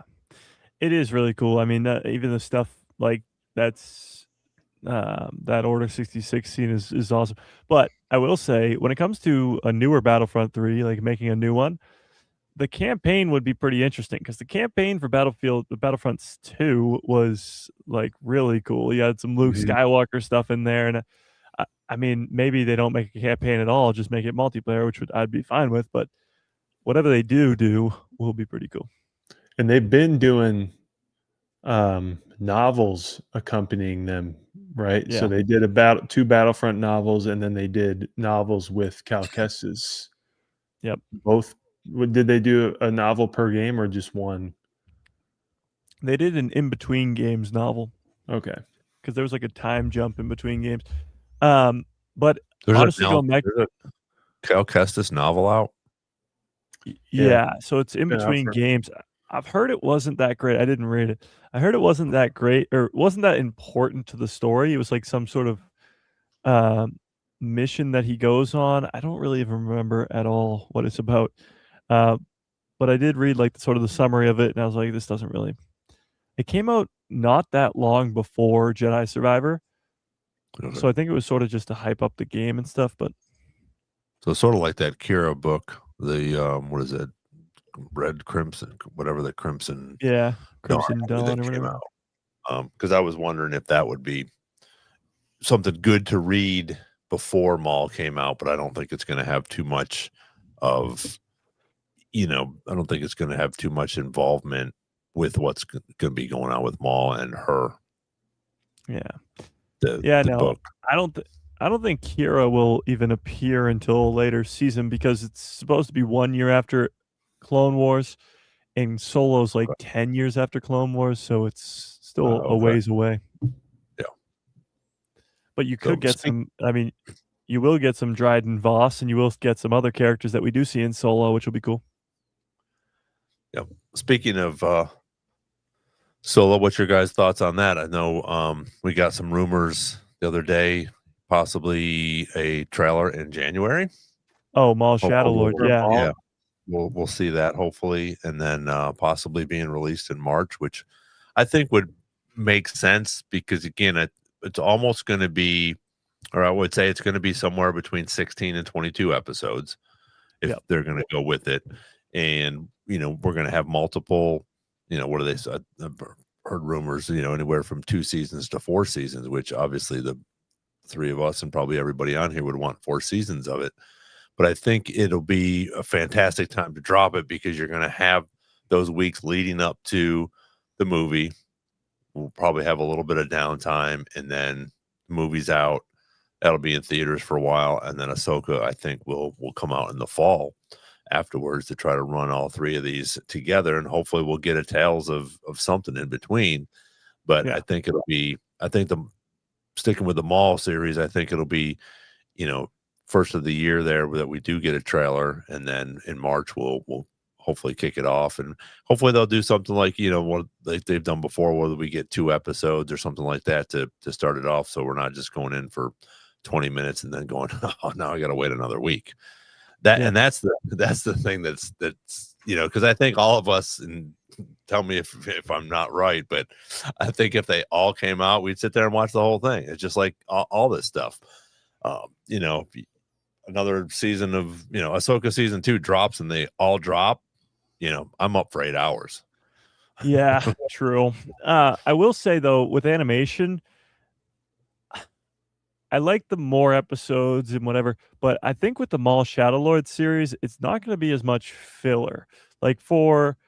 it is really cool. I mean, even the stuff like that's That Order 66 scene is awesome. But I will say, when it comes to a newer Battlefront 3, like making a new one, the campaign would be pretty interesting because the campaign for Battlefronts 2 was like really cool. You had some Luke Mhm. Skywalker stuff in there, and I mean, maybe they don't make a campaign at all, just make it multiplayer, which I'd be fine with. But whatever they do will be pretty cool. And they've been doing novels accompanying them, right? So Yeah. they did two Battlefront novels, and then they did novels with Cal Kestis. Yep. Both. Did they do a novel per game or just one? They did an in between games novel Okay. because there was like a time jump in between games. But There's honestly, going back, there's a Cal Kestis novel out. yeah, so it's in Been out between for games. I've heard it wasn't that great. I didn't read it. I heard it wasn't that great or wasn't that important to the story. It was like some sort of um, mission that he goes on. I don't really even remember at all what it's about. Uh, but I did read like sort of the summary of it, and I was like, this doesn't really. It came out not that long before Jedi Survivor, Okay. so I think it was sort of just to hype up the game and stuff. But So sort of like that Kira book, the what is it? Red Crimson, whatever the Crimson yeah, Dawn Crimson movie Dawn that or came whatever. out. Because I was wondering if that would be something good to read before Maul came out, but I don't think it's going to have too much of, I don't think it's going to have too much involvement with what's going to be going on with Maul and her, Yeah. the Yeah, the no, book. I don't think Kira will even appear until a later season because it's supposed to be 1 year after Clone Wars, and Solo's like 10 years after Clone Wars, so it's still a Okay. ways away. Yeah. But you So could get some. I mean, you will get some Dryden Voss, and you will get some other characters that we do see in Solo, which will be cool. yeah. Speaking of Solo, what's your guys' thoughts on that? I know we got some rumors the other day, possibly a trailer in January. Oh, Maul Shadow Hopefully Lord, yeah. yeah, we'll see that hopefully, and then possibly being released in March, which I think would make sense because again, it's almost going to be, or I would say it's going to be somewhere between 16 and 22 episodes if Yep. they're going to go with it, and we're going to have multiple. What do they say? I've heard rumors, anywhere from 2 seasons to 4 seasons, which obviously the 3 of us and probably everybody on here would want 4 seasons of it. But I think it'll be a fantastic time to drop it because you're going to have those weeks leading up to the movie. We'll probably have a little bit of downtime, and then the movie's out. That'll be in theaters for a while, and then Ahsoka, I think, will come out in the fall afterwards to try to run all 3 of these together, and hopefully we'll get a tales of something in between. But Yeah. I think the sticking with the Maul series, I think it'll be, first of the year there that we do get a trailer, and then in March we'll hopefully kick it off, and hopefully they'll do something like what they've done before, whether we get 2 episodes or something like that to start it off, so we're not just going in for 20 minutes and then going, oh, now I got to wait another week. Yeah. And that's the thing that's because I think all of us, and tell me if I'm not right, but I think if they all came out, we'd sit there and watch the whole thing. It's just like all this stuff. Another season of Ahsoka season 2 drops and they all drop. I'm up for 8 hours. Yeah, true. I will say though, with animation, I like the more episodes and whatever, but I think with the Maul Shadow Lord series, it's not going to be as much filler. Like for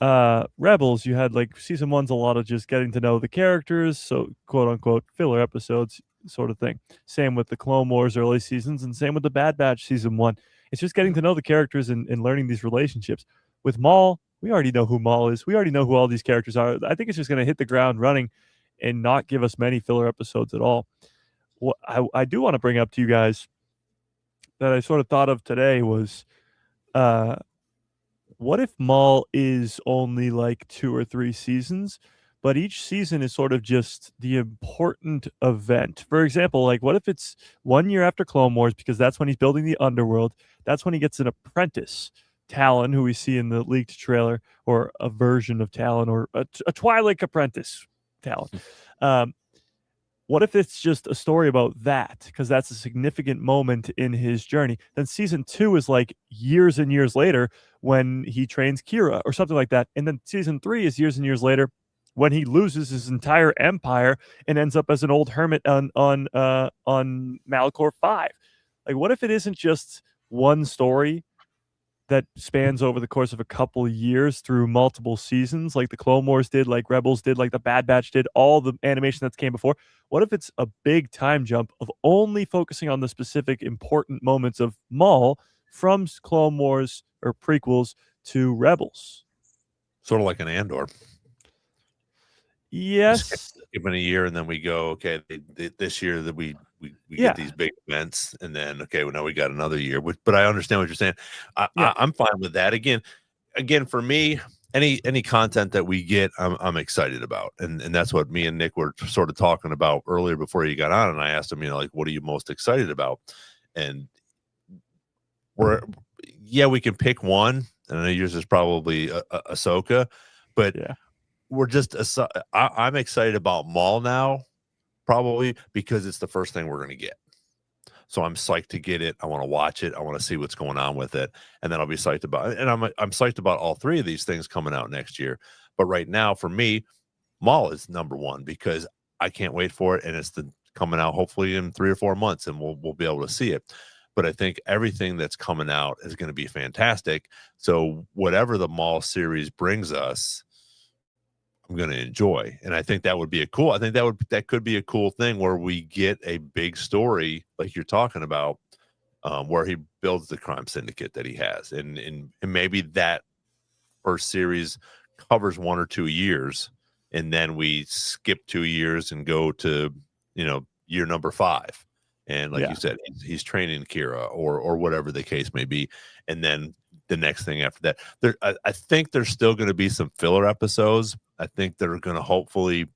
Rebels, you had like season 1's a lot of just getting to know the characters, so quote unquote filler episodes sort of thing. Same with the Clone Wars early seasons, and same with the Bad Batch season 1. It's just getting to know the characters and learning these relationships. With Maul, we already know who Maul is. We already know who all these characters are. I think it's just going to hit the ground running and not give us many filler episodes at all. What I do want to bring up to you guys that I sort of thought of today was uh what if Maul is only like 2 or 3 seasons, but each season is sort of just the important event? For example, like what if it's 1 year after Clone Wars because that's when he's building the underworld. That's when he gets an apprentice, Talon, who we see in the leaked trailer, or a version of Talon, or a Twilight apprentice, Talon. Um, what if it's just a story about that? Because that's a significant moment in his journey. Then season 2 is like years and years later when he trains Kira or something like that. And then season 3 is years and years later when he loses his entire empire and ends up as an old hermit on Malachor 5. Like, what if it isn't just one story that spans over the course of a couple of years through multiple seasons, like the Clone Wars did, like Rebels did, like the Bad Batch did, all the animation that came before? What if it's a big time jump of only focusing on the specific important moments of Maul from Clone Wars or prequels to Rebels? Sort of like an Andor. Yes. Give it a year, and then we go, okay, this year that we Yeah. get these big events, and then okay, well, now we got another year. But I understand what you're saying. Yeah. I'm fine with that. Again, for me, any content that we get, I'm excited about, and that's what me and Nick were sort of talking about earlier before you got on, and I asked him, like, what are you most excited about? And we can pick one, and I know yours is probably Ahsoka, but Yeah. we're just I'm excited about Maul now, probably because it's the first thing we're going to get. So I'm psyched to get it. I want to watch it. I want to see what's going on with it, and then I'll be psyched about it. And I'm psyched about all three of these things coming out next year. But right now, for me, Maul is number one because I can't wait for it, and it's coming out hopefully in 3 or 4 months, and we'll be able to see it. But I think everything that's coming out is going to be fantastic. So whatever the Maul series brings us, I'm going to enjoy. And I think that would be I think that could be a cool thing where we get a big story like you're talking about, where he builds the crime syndicate that he has. And maybe that first series covers 1 or 2 years, and then we skip 2 years and go to, year number 5. And like you said, he's training Kira or whatever the case may be. And then the next thing after that, I think there's still going to be some filler episodes. I think they're going to hopefully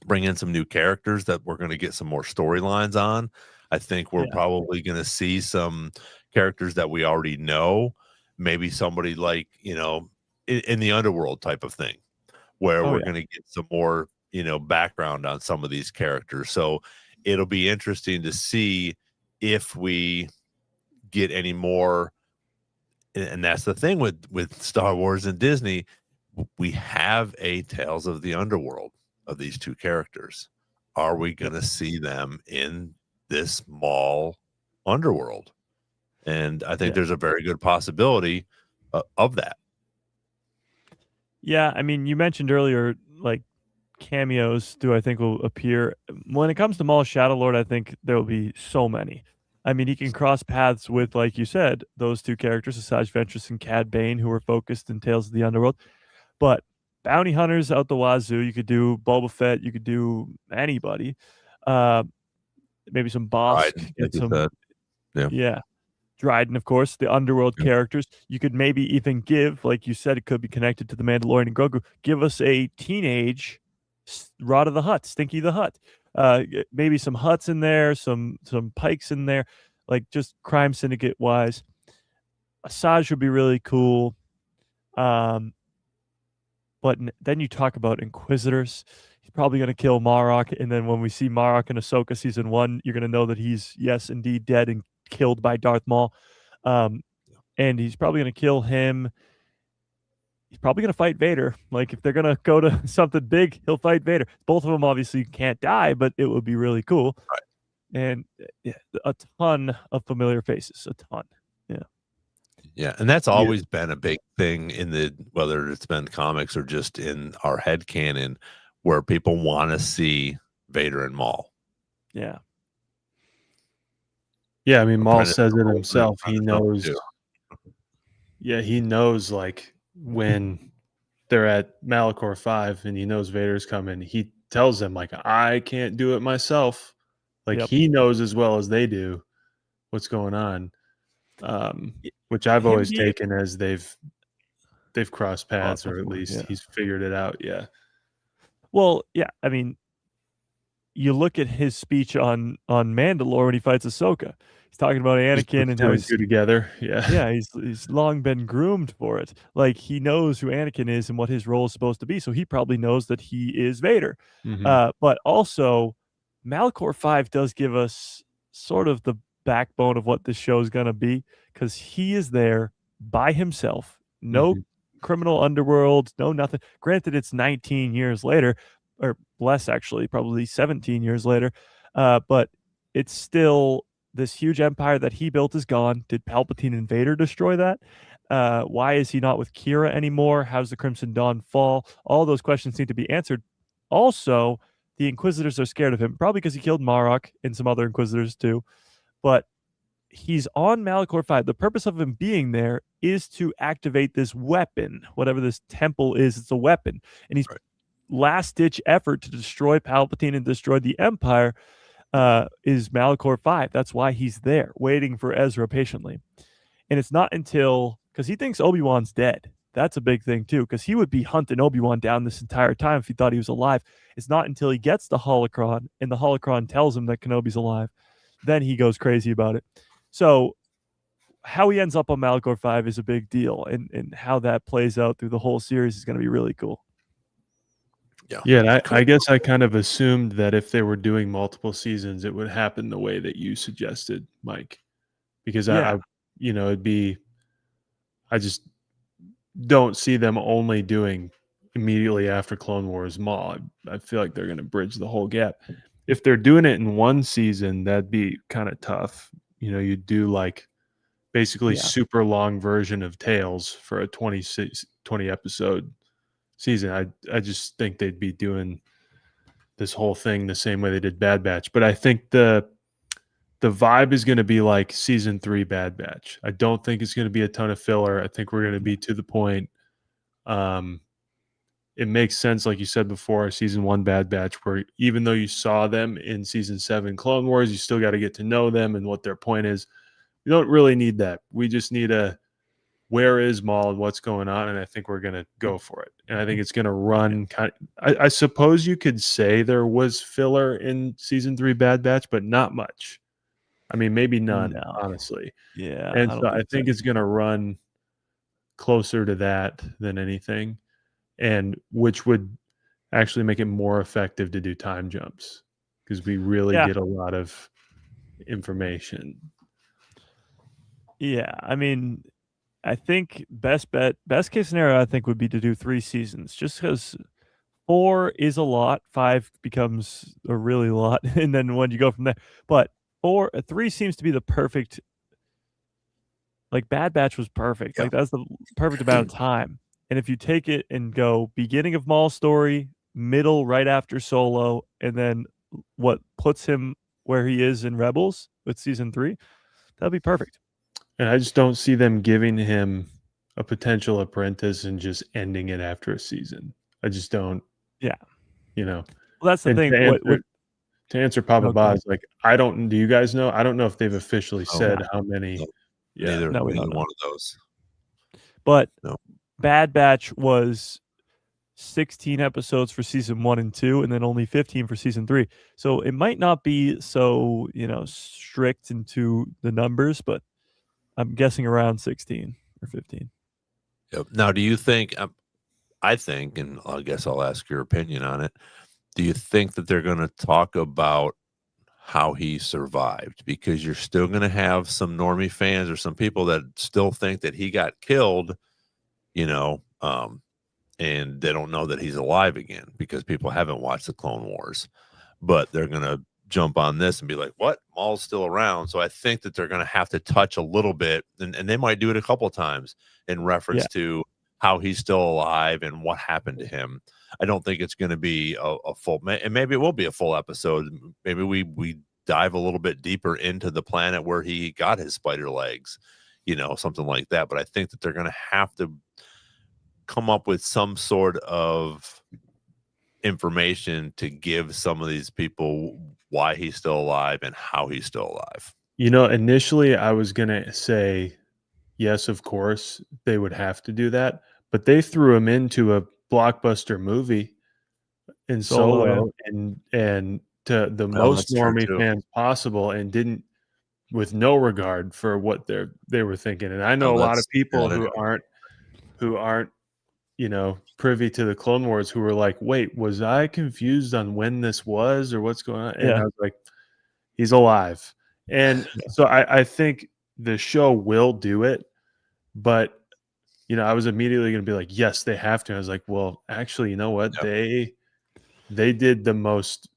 bring in some new characters that we're going to get some more storylines on. I think we're probably going to see some characters that we already know, maybe somebody like, in the underworld type of thing, where we're going to get some more, background on some of these characters. So it'll be interesting to see if we get any more. And that's the thing with Star Wars and Disney. We have a Tales of the Underworld of these two characters. Are we going to see them in this Maul underworld? And I think there's a very good possibility of that. Yeah, I mean, you mentioned earlier, like, cameos I think will appear. When it comes to Maul Shadowlord, I think there will be so many. I mean, he can cross paths with, like you said, those two characters, Asajj Ventress and Cad Bane, who are focused in Tales of the Underworld. But bounty hunters out the wazoo. You could do Boba Fett. You could do anybody. Maybe some Bosk. Get some, Dryden, of course, the underworld characters. You could maybe even give, like you said, it could be connected to the Mandalorian and Grogu. Give us a teenage Rod of the Hutt, Stinky the Hutt. Maybe some Hutts in there, some Pikes in there, like just crime syndicate wise. Asajj would be really cool. But then you talk about Inquisitors. He's probably going to kill Marok, and then when we see Marok in Ahsoka season 1, you're going to know that he's, yes, indeed dead and killed by Darth Maul. And he's probably going to kill him. He's probably going to fight Vader. Like, if they're going to go to something big, he'll fight Vader. Both of them obviously can't die, but it would be really cool. Right. And a ton of familiar faces. A ton. Yeah, and that's always been a big thing whether it's been comics or just in our head canon, where people want to see Vader and Maul. Yeah. Yeah, I mean, Maul says it himself. He knows. Yeah, he knows, like, when they're at Malachor 5 and he knows Vader's coming, he tells them, like, I can't do it myself. Like, he knows as well as they do what's going on. Which I've always taken as they've crossed paths, or at least he's figured it out. Yeah. Well, yeah, I mean, you look at his speech on Mandalore when he fights Ahsoka. He's talking about Anakin and how he's together. Yeah. Yeah, he's long been groomed for it. Like, he knows who Anakin is and what his role is supposed to be, so he probably knows that he is Vader. Mm-hmm. But also, Malachor 5 does give us sort of the backbone of what this show is going to be, because he is there by himself. No criminal underworld, no nothing. Granted, it's 19 years later, or less actually, probably 17 years later, but it's still this huge empire that he built is gone. Did Palpatine and Vader destroy that? Why is he not with Kira anymore? How's the Crimson Dawn fall? All those questions need to be answered. Also, the Inquisitors are scared of him, probably because he killed Marok and some other Inquisitors too. But he's on Malachor 5. The purpose of him being there is to activate this weapon, whatever this temple is. It's a weapon, and he's last-ditch effort to destroy Palpatine and destroy the Empire is Malachor 5. That's why he's there, waiting for Ezra patiently. And it's not until, because he thinks Obi-Wan's dead. That's a big thing too, because he would be hunting Obi-Wan down this entire time if he thought he was alive. It's not until he gets the holocron and the holocron tells him that Kenobi's alive, then he goes crazy about it. So how he ends up on Malachor 5 is a big deal, and how that plays out through the whole series is going to be really cool. Yeah, and I guess I kind of assumed that if they were doing multiple seasons, it would happen the way that you suggested, Mike. Because I just don't see them only doing immediately after Clone Wars Maul. I feel like they're going to bridge the whole gap. If they're doing it in one season, that'd be kind of tough. You do like basically super long version of Tales for a 20 episode season. I just think they'd be doing this whole thing the same way they did Bad Batch. But I think the vibe is going to be like season 3 Bad Batch. I don't think it's going to be a ton of filler. I think we're going to be to the point. It makes sense, like you said before, season 1 Bad Batch, where even though you saw them in season 7 Clone Wars, you still got to get to know them and what their point is. We don't really need that. We just need where is Maul and what's going on, and I think we're going to go for it. And I think it's going to run I suppose you could say there was filler in season 3 Bad Batch, but not much. I mean, maybe none, honestly. Yeah. And so I think it's going to run closer to that than anything, and which would actually make it more effective to do time jumps, because we really get a lot of information. Yeah. I mean, I think best case scenario, I think, would be to do 3 seasons, just because 4 is a lot, 5 becomes a really lot, and then when you go from there. But 3 seems to be the perfect. Like Bad Batch was perfect. Like that's the perfect amount of time. And if you take it and go beginning of Maul's story, middle right after Solo, and then what puts him where he is in Rebels with season 3, that'd be perfect. And I just don't see them giving him a potential apprentice and just ending it after a season. I just don't. Yeah. Well, that's the thing. To answer Papa Boz, like, do you guys know? I don't know if they've officially said how many. No. Yeah. Neither one of those. But Bad Batch was 16 episodes for season 1 and 2, and then only 15 for season 3. So it might not be so, strict into the numbers, but I'm guessing around 16 or 15. Yep. Now, do you think, I think, and I guess I'll ask your opinion on it, do you think that they're going to talk about how he survived? Because you're still going to have some normie fans or some people that still think that he got killed, and they don't know that he's alive again because people haven't watched the Clone Wars. But they're going to jump on this and be like, what? Maul's still around. So I think that they're going to have to touch a little bit, and they might do it a couple of times in reference to how he's still alive and what happened to him. I don't think it's going to be a full, and maybe it will be a full episode. Maybe we dive a little bit deeper into the planet where he got his spider legs, something like that. But I think that they're going to have to come up with some sort of information to give some of these people why he's still alive and how he's still alive. Initially I was going to say, yes, of course they would have to do that, but they threw him into a blockbuster movie in Solo and to the most normie fans possible, and didn't, with no regard for what they were thinking. And I know a lot of people who aren't privy to the Clone Wars who were like, wait, was I confused on when this was or what's going on? And Yeah. I was like, he's alive. And so I think the show will do it, but I was immediately going to be like, yes, they have to. I was like, well, actually, you know what? Yep. They did the most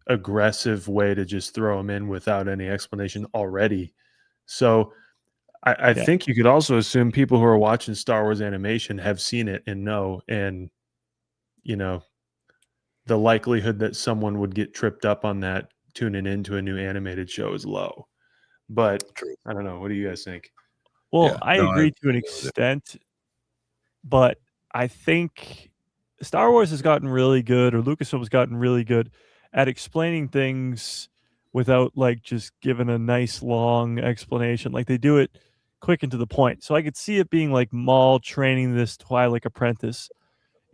aggressive way to just throw him in without any explanation already. So I Yeah. think you could also assume people who are watching Star Wars animation have seen it and know, and the likelihood that someone would get tripped up on that tuning into a new animated show is low. But True. I don't know. What do you guys think? Well, Yeah. I No, agree to an agree with it. extent, but I think Star Wars has gotten really good, or Lucasfilm has gotten really good at explaining things without like just giving a nice long explanation. Like they do it quick and to the point. So I could see it being like Maul training this Twilight apprentice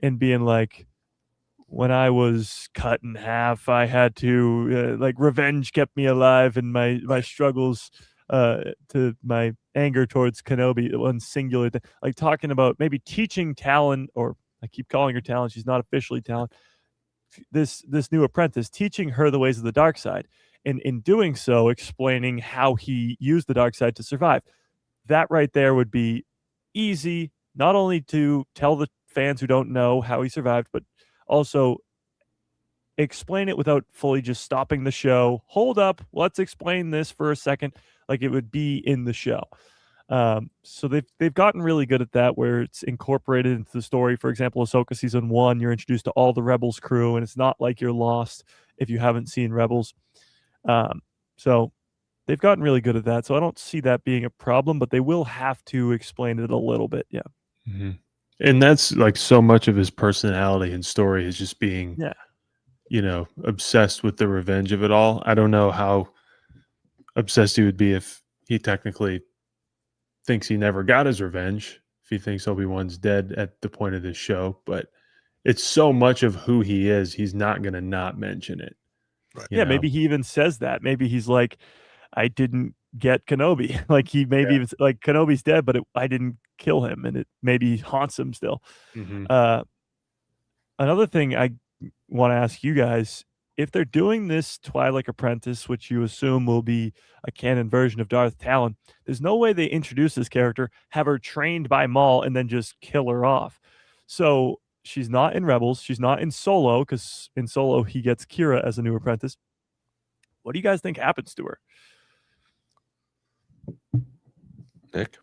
and being like, when I was cut in half, I had to like revenge kept me alive, and my struggles to my anger towards Kenobi, one singular thing, like talking about maybe teaching Talon, or I keep calling her Talon, she's not officially Talon. This new apprentice, teaching her the ways of the dark side, and in doing so, explaining how he used the dark side to survive. That right there would be easy, not only to tell the fans who don't know how he survived, but also explain it without fully just stopping the show. Hold up, let's explain this for a second, like it would be in the show. So they've gotten really good at that, where it's incorporated into the story. For example, Ahsoka season 1, you're introduced to all the Rebels crew, and it's not like you're lost if you haven't seen Rebels. So they've gotten really good at that. So I don't see that being a problem, but they will have to explain it a little bit. Yeah. Mm-hmm. And that's like so much of his personality and story is just being, obsessed with the revenge of it all. I don't know how obsessed he would be if he technically thinks he never got his revenge, if he thinks Obi-Wan's dead at the point of this show, but it's so much of who he is, he's not going to not mention it. Right. Yeah, maybe he even says that. Maybe he's like, I didn't get Kenobi. Like he maybe even like Kenobi's dead, but I didn't kill him, and it maybe haunts him still. Mm-hmm. Another thing I want to ask you guys, if they're doing this Twilight Apprentice, which you assume will be a canon version of Darth Talon, there's no way they introduce this character, have her trained by Maul, and then just kill her off. So she's not in Rebels. She's not in Solo, because in Solo he gets Kira as a new apprentice. What do you guys think happens to her? Nick?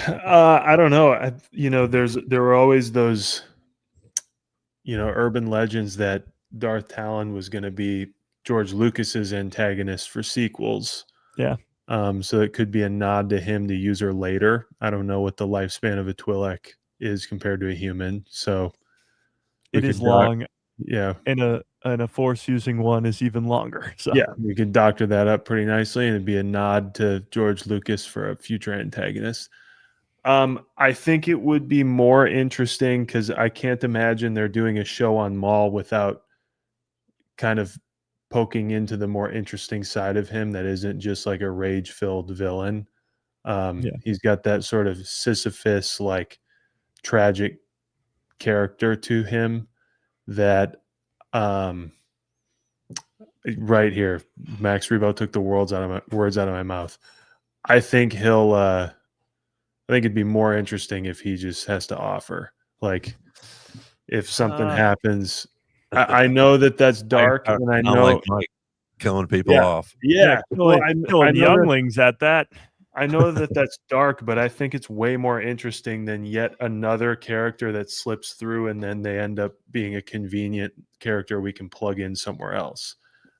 I don't know. There were always those, urban legends that Darth Talon was going to be George Lucas's antagonist for sequels. Yeah. So it could be a nod to him to use her later. I don't know what the lifespan of a Twi'lek is compared to a human. So it is long. Yeah. And a force using one is even longer. So yeah, we could doctor that up pretty nicely, and it'd be a nod to George Lucas for a future antagonist. I think it would be more interesting because I can't imagine they're doing a show on Maul without kind of poking into the more interesting side of him that isn't just like a rage-filled villain. He's got that sort of Sisyphus, like tragic character to him that right here, Max Rebo took the words out of my mouth. I think I think it'd be more interesting if he just has to offer. Like, if something happens, I know that's dark, and I know like Mike killing people off. Yeah, killing, killing younglings at that. I know that's dark, but I think it's way more interesting than yet another character that slips through and then they end up being a convenient character we can plug in somewhere else.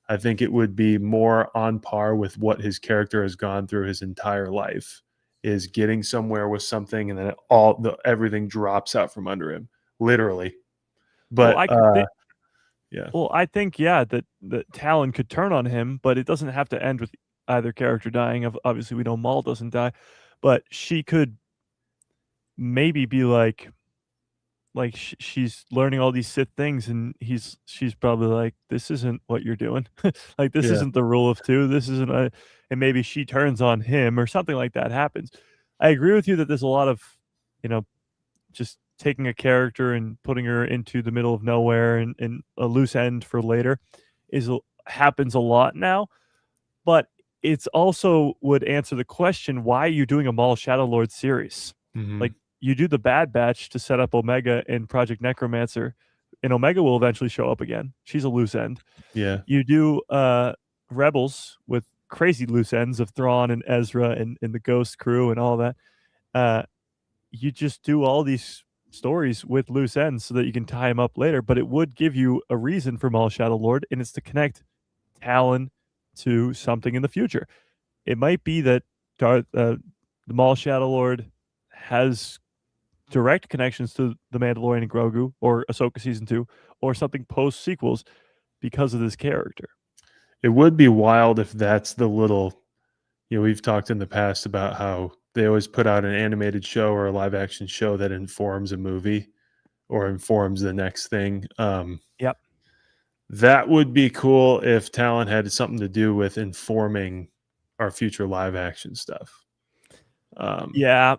I think it would be more on par with what his character has gone through his entire life, is getting somewhere with something and then everything drops out from under him, literally. But well, I think that Talon could turn on him, but it doesn't have to end with either character dying. Obviously, we know Maul doesn't die, but she could maybe be like she's learning all these Sith things, and she's probably like, this isn't what you're doing. Like, this isn't the rule of two. This isn't and maybe she turns on him or something like that happens. I agree with you that there's a lot of just taking a character and putting her into the middle of nowhere and a loose end for later happens a lot now. But it's also would answer the question, why are you doing a Maul Shadow Lord series? Like, you do the Bad Batch to set up Omega and Project Necromancer, and Omega will eventually show up again. She's a loose end. Yeah. You do Rebels with crazy loose ends of Thrawn and Ezra and the Ghost crew and all that. You just do all these stories with loose ends so that you can tie them up later, but it would give you a reason for Maul Shadow Lord, and it's to connect Talon to something in the future. It might be that the Maul Shadow Lord has direct connections to the Mandalorian and Grogu or Ahsoka season 2 or something post sequels because of this character. It would be wild if that's the little, we've talked in the past about how they always put out an animated show or a live action show that informs a movie or informs the next thing. Yep. That would be cool if Talon had something to do with informing our future live action stuff. Yeah,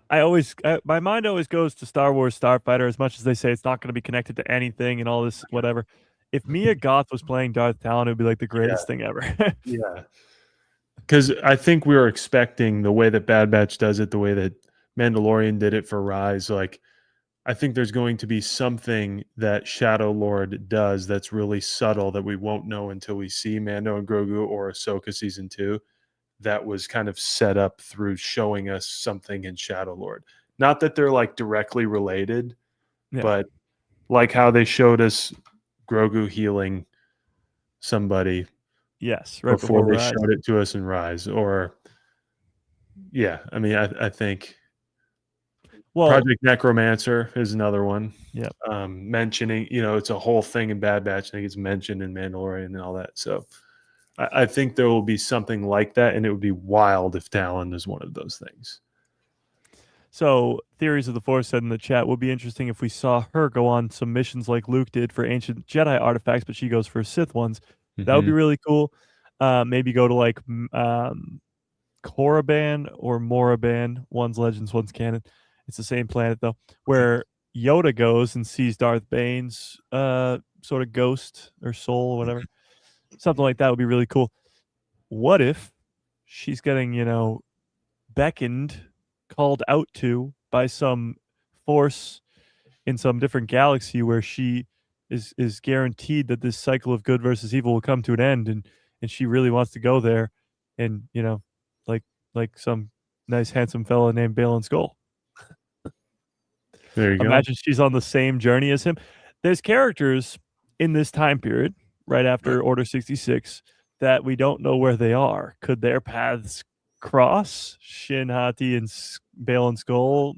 my mind always goes to Star Wars Starfighter, as much as they say it's not going to be connected to anything and all this whatever. If Mia Goth was playing Darth Talon, it would be like the greatest thing ever. Yeah. Because I think we were expecting the way that Bad Batch does it, the way that Mandalorian did it for Rise. Like, I think there's going to be something that Shadow Lord does that's really subtle that we won't know until we see Mando and Grogu or Ahsoka season 2. That was kind of set up through showing us something in Shadow Lord. Not that they're like directly related, but like how they showed us Grogu healing somebody. Yes, right before they Rise. showed it to us in Rise. Or, I mean, I think Project Necromancer is another one. Yeah. Mentioning, it's a whole thing in Bad Batch. I think it's mentioned in Mandalorian and all that. So I think there will be something like that, and it would be wild if Talon is one of those things. So, Theories of the Force said in the chat, would be interesting if we saw her go on some missions like Luke did for ancient Jedi artifacts, but she goes for Sith ones. That would be really cool. Maybe go to like Korriban or Moraban. One's Legends, one's canon. It's the same planet though, where Yoda goes and sees Darth Bane's sort of ghost or soul or whatever. Something like that would be really cool. What if she's getting, beckoned, called out to by some force in some different galaxy where she is guaranteed that this cycle of good versus evil will come to an end, and she really wants to go there, and like some nice handsome fella named Balin Skull. There you go. Imagine she's on the same journey as him. There's characters in this time period right after Order 66 that we don't know where they are. Could their paths cross? Shin Hati and Balin Skull.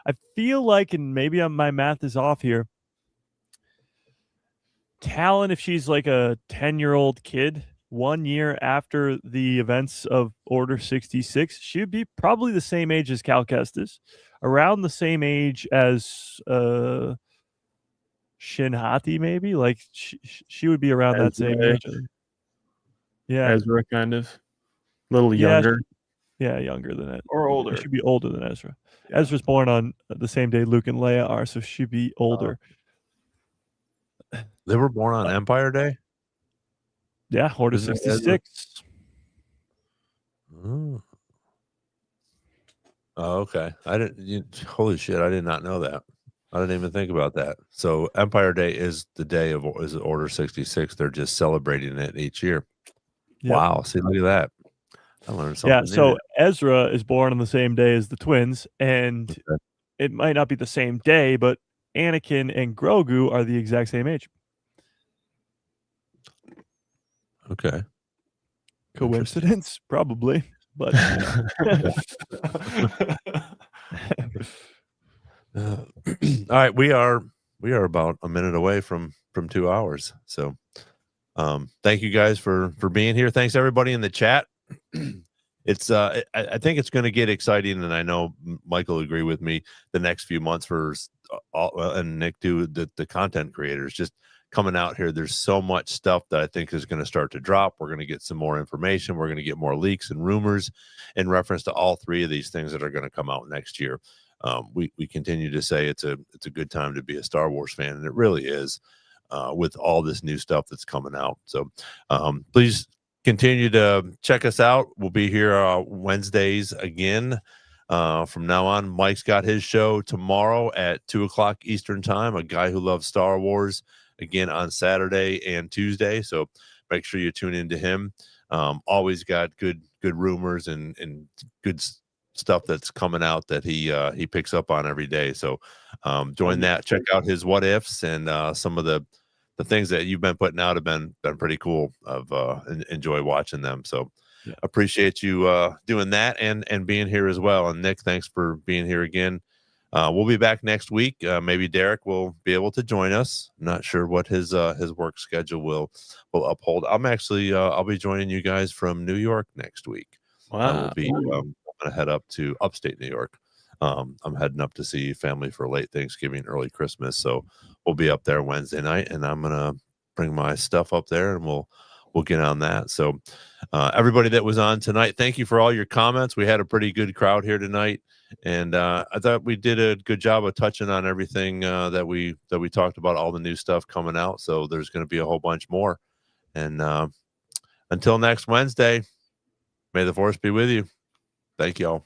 I feel like, and maybe my math is off here, Talon, if she's like a 10-year-old kid, 1 year after the events of Order 66, she'd be probably the same age as Cal Kestis, around the same age as Shin Hati, maybe. Like she would be around that same age. Yeah, Ezra, kind of a little younger. Yeah, younger than it, or older. She'd be older than Ezra. Yeah. Ezra's born on the same day Luke and Leia are, so she'd be older. They were born on Empire Day? Yeah, Order 66. Oh, okay. Holy shit, I did not know that. I didn't even think about that. So Empire Day is the day of Order 66. They're just celebrating it each year. Yep. Wow. See, look at that. I learned something. Yeah, so Ezra is born on the same day as the twins, and it might not be the same day, but Anakin and Grogu are the exact same age. Okay. Coincidence? Probably. But all right, we are about a minute away from 2 hours. So thank you guys for being here. Thanks everybody in the chat. It's I think it's going to get exciting, and I know Mike will agree with me, the next few months for and Nick too, the content creators just coming out here. There's so much stuff that I think is going to start to drop. We're going to get some more information. We're going to get more leaks and rumors in reference to all three of these things that are going to come out next year. we continue to say it's a good time to be a Star Wars fan, and it really is, with all this new stuff that's coming out. So please continue to check us out. We'll be here Wednesdays again. From now on, Mike's got his show tomorrow at 2:00 Eastern time, A Guy Who Loves Star Wars, again on Saturday and Tuesday. So make sure you tune into him. Always got good rumors and good stuff that's coming out that he picks up on every day. So join that. Check out his what ifs, and some of the things that you've been putting out have been pretty cool. Enjoy watching them. So appreciate you doing that and being here as well. And Nick, thanks for being here again. We'll be back next week. Maybe Derek will be able to join us. I'm not sure what his work schedule will uphold. I'll be joining you guys from New York next week. Wow. I will be going to head up to upstate New York. I'm heading up to see family for late Thanksgiving, early Christmas. So we'll be up there Wednesday night, and I'm going to bring my stuff up there, and we'll get on that. So everybody that was on tonight, thank you for all your comments. We had a pretty good crowd here tonight, and I thought we did a good job of touching on everything that we talked about, all the new stuff coming out. So there's going to be a whole bunch more. And until next Wednesday, may the force be with you. Thank y'all.